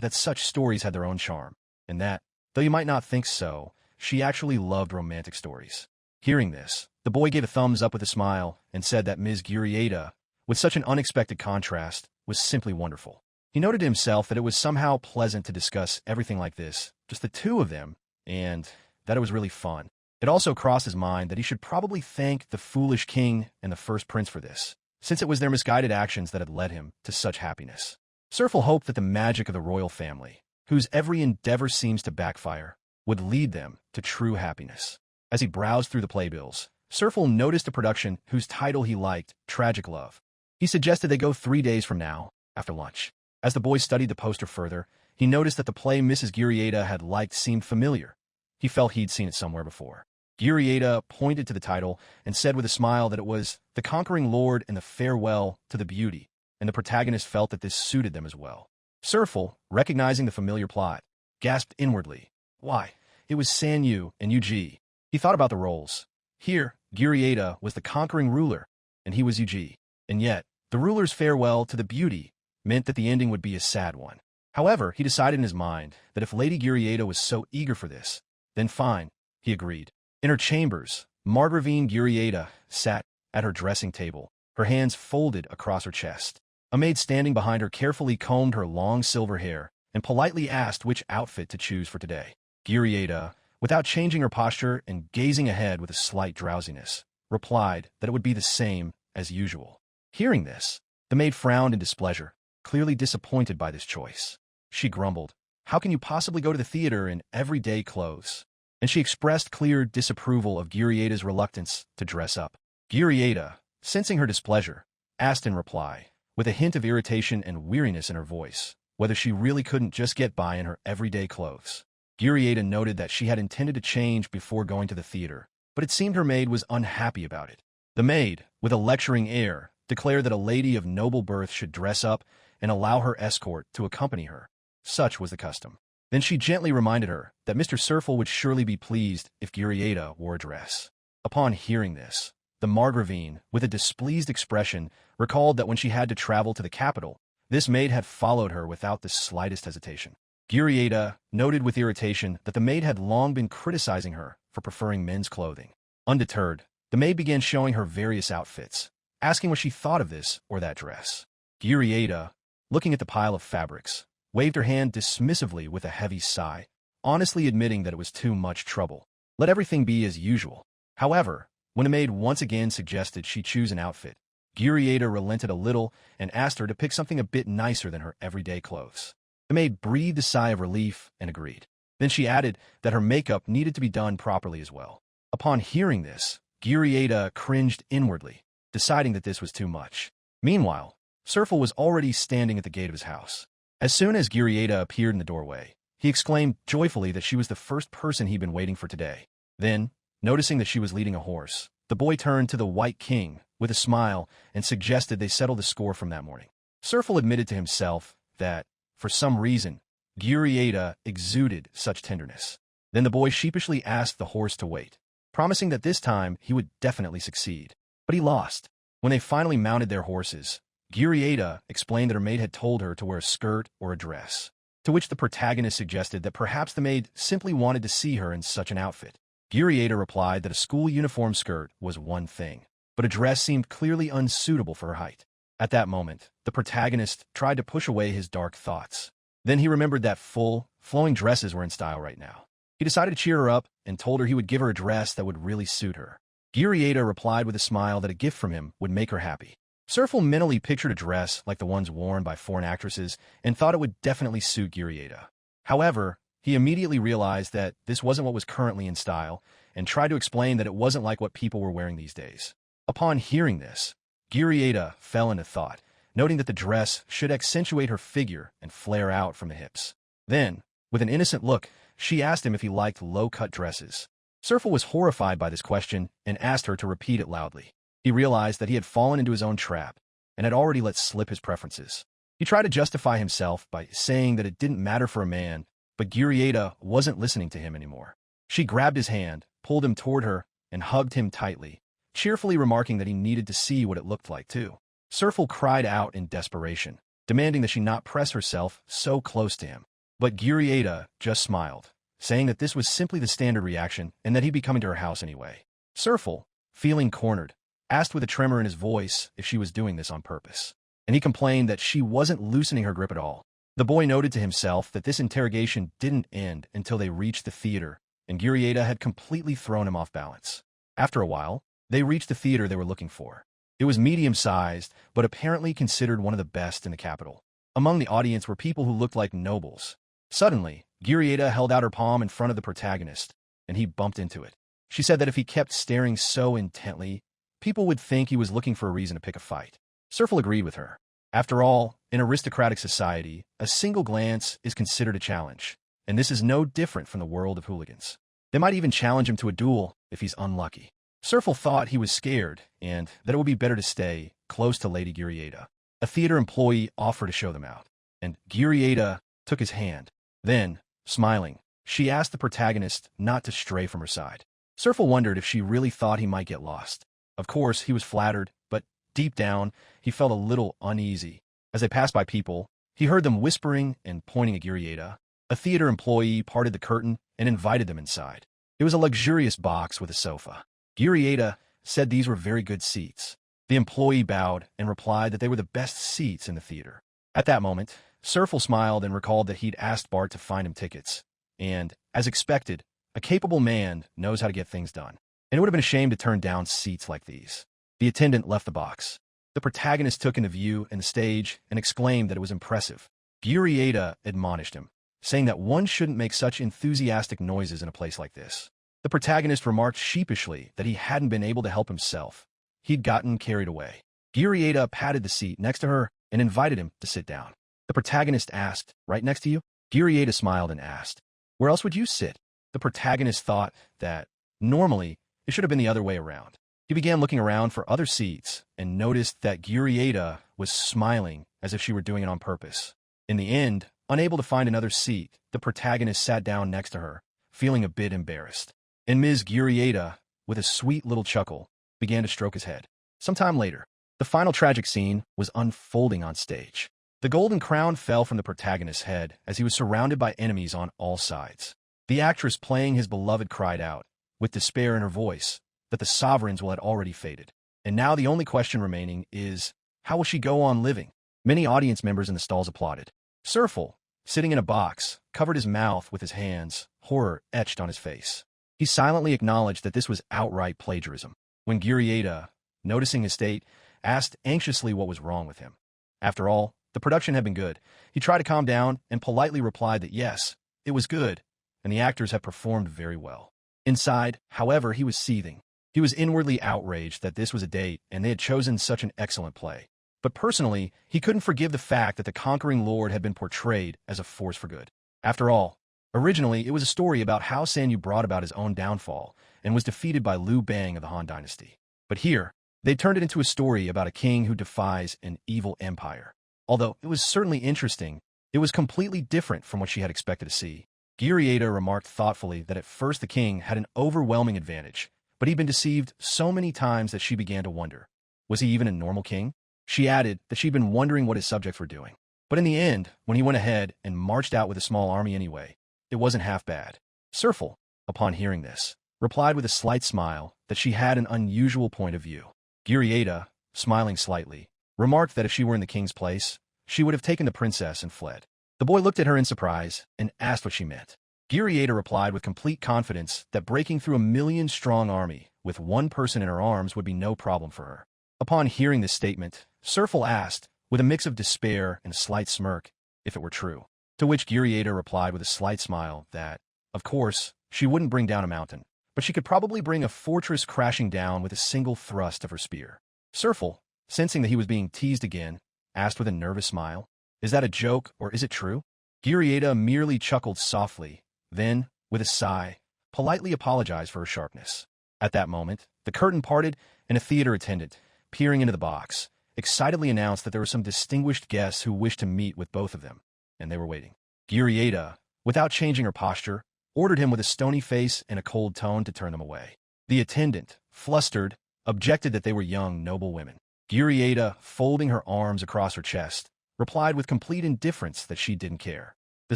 that such stories had their own charm, and that, though you might not think so, she actually loved romantic stories. Hearing this, the boy gave a thumbs up with a smile and said that Ms. Gyrieda, with such an unexpected contrast, was simply wonderful. He noted to himself that it was somehow pleasant to discuss everything like this, just the two of them, and that it was really fun. It also crossed his mind that he should probably thank the foolish king and the first prince for this, since it was their misguided actions that had led him to such happiness. Serfel hoped that the magic of the royal family, whose every endeavor seems to backfire, would lead them to true happiness. As he browsed through the playbills, Serfel noticed a production whose title he liked, Tragic Love. He suggested they go 3 days from now, after lunch. As the boy studied the poster further, he noticed that the play Mrs. Gyrieda had liked seemed familiar. He felt he'd seen it somewhere before. Gyrieda pointed to the title and said with a smile that it was The Conquering Lord and the Farewell to the Beauty, and the protagonist felt that this suited them as well. Serfel, recognizing the familiar plot, gasped inwardly. Why, it was Sanyu and Yuji. He thought about the roles. Here, Gyrieda was the conquering ruler, and he was Yuji. And yet, the ruler's farewell to the beauty meant that the ending would be a sad one. However, he decided in his mind that if Lady Gyrieda was so eager for this, then fine, he agreed. In her chambers, Margravine Gyrieda sat at her dressing table, her hands folded across her chest. A maid standing behind her carefully combed her long silver hair and politely asked which outfit to choose for today. Gyrieda, without changing her posture and gazing ahead with a slight drowsiness, replied that it would be the same as usual. Hearing this, the maid frowned in displeasure, clearly disappointed by this choice. She grumbled, "How can you possibly go to the theater in everyday clothes?" And she expressed clear disapproval of Gyrieda's reluctance to dress up. Gyrieda, sensing her displeasure, asked in reply, with a hint of irritation and weariness in her voice, whether she really couldn't just get by in her everyday clothes. Gyrieda noted that she had intended to change before going to the theater, but it seemed her maid was unhappy about it. The maid, with a lecturing air, declared that a lady of noble birth should dress up and allow her escort to accompany her. Such was the custom. Then she gently reminded her that Mr. Serfel would surely be pleased if Gyrieda wore a dress. Upon hearing this, the Margravine, with a displeased expression, recalled that when she had to travel to the capital, this maid had followed her without the slightest hesitation. Gyrieda noted with irritation that the maid had long been criticizing her for preferring men's clothing. Undeterred, the maid began showing her various outfits, asking what she thought of this or that dress. Gyrieda, looking at the pile of fabrics, waved her hand dismissively with a heavy sigh, honestly admitting that it was too much trouble. Let everything be as usual. However, when a maid once again suggested she choose an outfit, Gyrieda relented a little and asked her to pick something a bit nicer than her everyday clothes. The maid breathed a sigh of relief and agreed. Then she added that her makeup needed to be done properly as well. Upon hearing this, Gyrieda cringed inwardly, deciding that this was too much. Meanwhile, Serfel was already standing at the gate of his house. As soon as Gyrieda appeared in the doorway, he exclaimed joyfully that she was the first person he'd been waiting for today. Then, noticing that she was leading a horse, the boy turned to the White King with a smile and suggested they settle the score from that morning. Serfel admitted to himself that, for some reason, Gyrieda exuded such tenderness. Then the boy sheepishly asked the horse to wait, promising that this time he would definitely succeed. But he lost. When they finally mounted their horses, Gyrieda explained that her maid had told her to wear a skirt or a dress, to which the protagonist suggested that perhaps the maid simply wanted to see her in such an outfit. Gyrieda replied that a school uniform skirt was one thing, but a dress seemed clearly unsuitable for her height. At that moment, the protagonist tried to push away his dark thoughts. Then he remembered that full, flowing dresses were in style right now. He decided to cheer her up and told her he would give her a dress that would really suit her. Gyrieda replied with a smile that a gift from him would make her happy. Serfel mentally pictured a dress like the ones worn by foreign actresses and thought it would definitely suit Gyrieda. However, he immediately realized that this wasn't what was currently in style and tried to explain that it wasn't like what people were wearing these days. Upon hearing this, Gyrieda fell into thought, noting that the dress should accentuate her figure and flare out from the hips. Then, with an innocent look, she asked him if he liked low-cut dresses. Serfel was horrified by this question and asked her to repeat it loudly. He realized that he had fallen into his own trap and had already let slip his preferences. He tried to justify himself by saying that it didn't matter for a man, but Gyrieda wasn't listening to him anymore. She grabbed his hand, pulled him toward her, and hugged him tightly, cheerfully remarking that he needed to see what it looked like too. Serfel cried out in desperation, demanding that she not press herself so close to him. But Gurieta just smiled, saying that this was simply the standard reaction and that he'd be coming to her house anyway. Serfel, feeling cornered, asked with a tremor in his voice if she was doing this on purpose, and he complained that she wasn't loosening her grip at all. The boy noted to himself that this interrogation didn't end until they reached the theater, and Gurieta had completely thrown him off balance. After a while, they reached the theater they were looking for. It was medium-sized, but apparently considered one of the best in the capital. Among the audience were people who looked like nobles. Suddenly, Gurieta held out her palm in front of the protagonist, and he bumped into it. She said that if he kept staring so intently, people would think he was looking for a reason to pick a fight. Serfel agreed with her. After all, in aristocratic society, a single glance is considered a challenge, and this is no different from the world of hooligans. They might even challenge him to a duel if he's unlucky. Serfel thought he was scared and that it would be better to stay close to Lady Gurieta. A theater employee offered to show them out, and Gurieta took his hand. Then, smiling, she asked the protagonist not to stray from her side. Serfel wondered if she really thought he might get lost. Of course, he was flattered, but deep down, he felt a little uneasy. As they passed by people, he heard them whispering and pointing at Gurieta. A theater employee parted the curtain and invited them inside. It was a luxurious box with a sofa. Gurieta said these were very good seats. The employee bowed and replied that they were the best seats in the theater. At that moment, Serfel smiled and recalled that he'd asked Bart to find him tickets. And, as expected, a capable man knows how to get things done. And it would have been a shame to turn down seats like these. The attendant left the box. The protagonist took in the view and the stage and exclaimed that it was impressive. Gurieta admonished him, saying that one shouldn't make such enthusiastic noises in a place like this. The protagonist remarked sheepishly that he hadn't been able to help himself. He'd gotten carried away. Gurieta patted the seat next to her and invited him to sit down. The protagonist asked, "Right next to you?" Gurieta smiled and asked, "Where else would you sit?" The protagonist thought that, normally, it should have been the other way around. He began looking around for other seats and noticed that Gurieta was smiling as if she were doing it on purpose. In the end, unable to find another seat, the protagonist sat down next to her, feeling a bit embarrassed. And Ms. Gurieta, with a sweet little chuckle, began to stroke his head. Sometime later, the final tragic scene was unfolding on stage. The golden crown fell from the protagonist's head as he was surrounded by enemies on all sides. The actress playing his beloved cried out, with despair in her voice, that the sovereigns had already faded. And now the only question remaining is, how will she go on living? Many audience members in the stalls applauded. Serfel, sitting in a box, covered his mouth with his hands, horror etched on his face. He silently acknowledged that this was outright plagiarism. When Gurieta, noticing his state, asked anxiously what was wrong with him. After all, the production had been good. He tried to calm down and politely replied that yes, it was good, and the actors had performed very well. Inside, however, he was seething. He was inwardly outraged that this was a date and they had chosen such an excellent play. But personally, he couldn't forgive the fact that the conquering lord had been portrayed as a force for good. After all, originally it was a story about how Sanyu brought about his own downfall and was defeated by Liu Bang of the Han Dynasty. But here, they turned it into a story about a king who defies an evil empire. Although it was certainly interesting, it was completely different from what she had expected to see. Gurieta remarked thoughtfully that at first the king had an overwhelming advantage, but he'd been deceived so many times that she began to wonder, was he even a normal king? She added that she'd been wondering what his subjects were doing. But in the end, when he went ahead and marched out with a small army anyway, it wasn't half bad. Serfel, upon hearing this, replied with a slight smile that she had an unusual point of view. Gurieta, smiling slightly, remarked that if she were in the king's place, she would have taken the princess and fled. The boy looked at her in surprise and asked what she meant. Gurieta replied with complete confidence that breaking through a million-strong army with one person in her arms would be no problem for her. Upon hearing this statement, Serfel asked, with a mix of despair and a slight smirk, if it were true. To which Gurieta replied with a slight smile that, of course, she wouldn't bring down a mountain, but she could probably bring a fortress crashing down with a single thrust of her spear. Serfel, sensing that he was being teased again, asked with a nervous smile, "Is that a joke or is it true?" Gurieta merely chuckled softly, then, with a sigh, politely apologized for her sharpness. At that moment, the curtain parted and a theater attendant, peering into the box, excitedly announced that there were some distinguished guests who wished to meet with both of them, and they were waiting. Gurieta, without changing her posture, ordered him with a stony face and a cold tone to turn them away. The attendant, flustered, objected that they were young, noble women. Gurieta, folding her arms across her chest, replied with complete indifference that she didn't care. The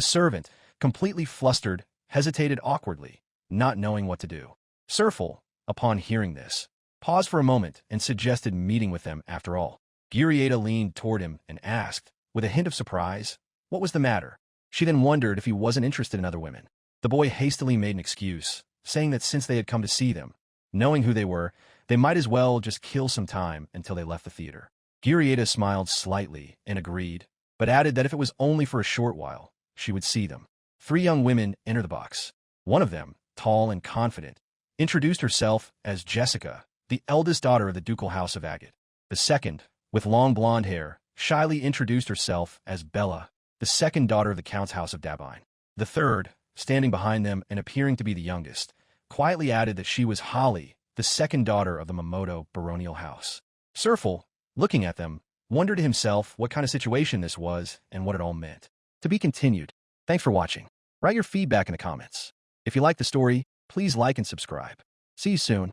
servant, completely flustered, hesitated awkwardly, not knowing what to do. Serful, upon hearing this, paused for a moment and suggested meeting with them after all. Gurieta leaned toward him and asked, with a hint of surprise, what was the matter. She then wondered if he wasn't interested in other women. The boy hastily made an excuse, saying that since they had come to see them, knowing who they were, they might as well just kill some time until they left the theater. Gurieta smiled slightly and agreed, but added that if it was only for a short while, she would see them. 3 young women entered the box. One of them, tall and confident, introduced herself as Jessica, the eldest daughter of the ducal house of Agate. The second, with long blonde hair, shyly introduced herself as Bella, the second daughter of the count's house of Dabine. The third, standing behind them and appearing to be the youngest, quietly added that she was Holly, the second daughter of the Momoto baronial house. Serful, looking at them, wondered to himself what kind of situation this was and what it all meant. To be continued. Thanks for watching. Write your feedback in the comments. If you like the story, please like and subscribe. See you soon.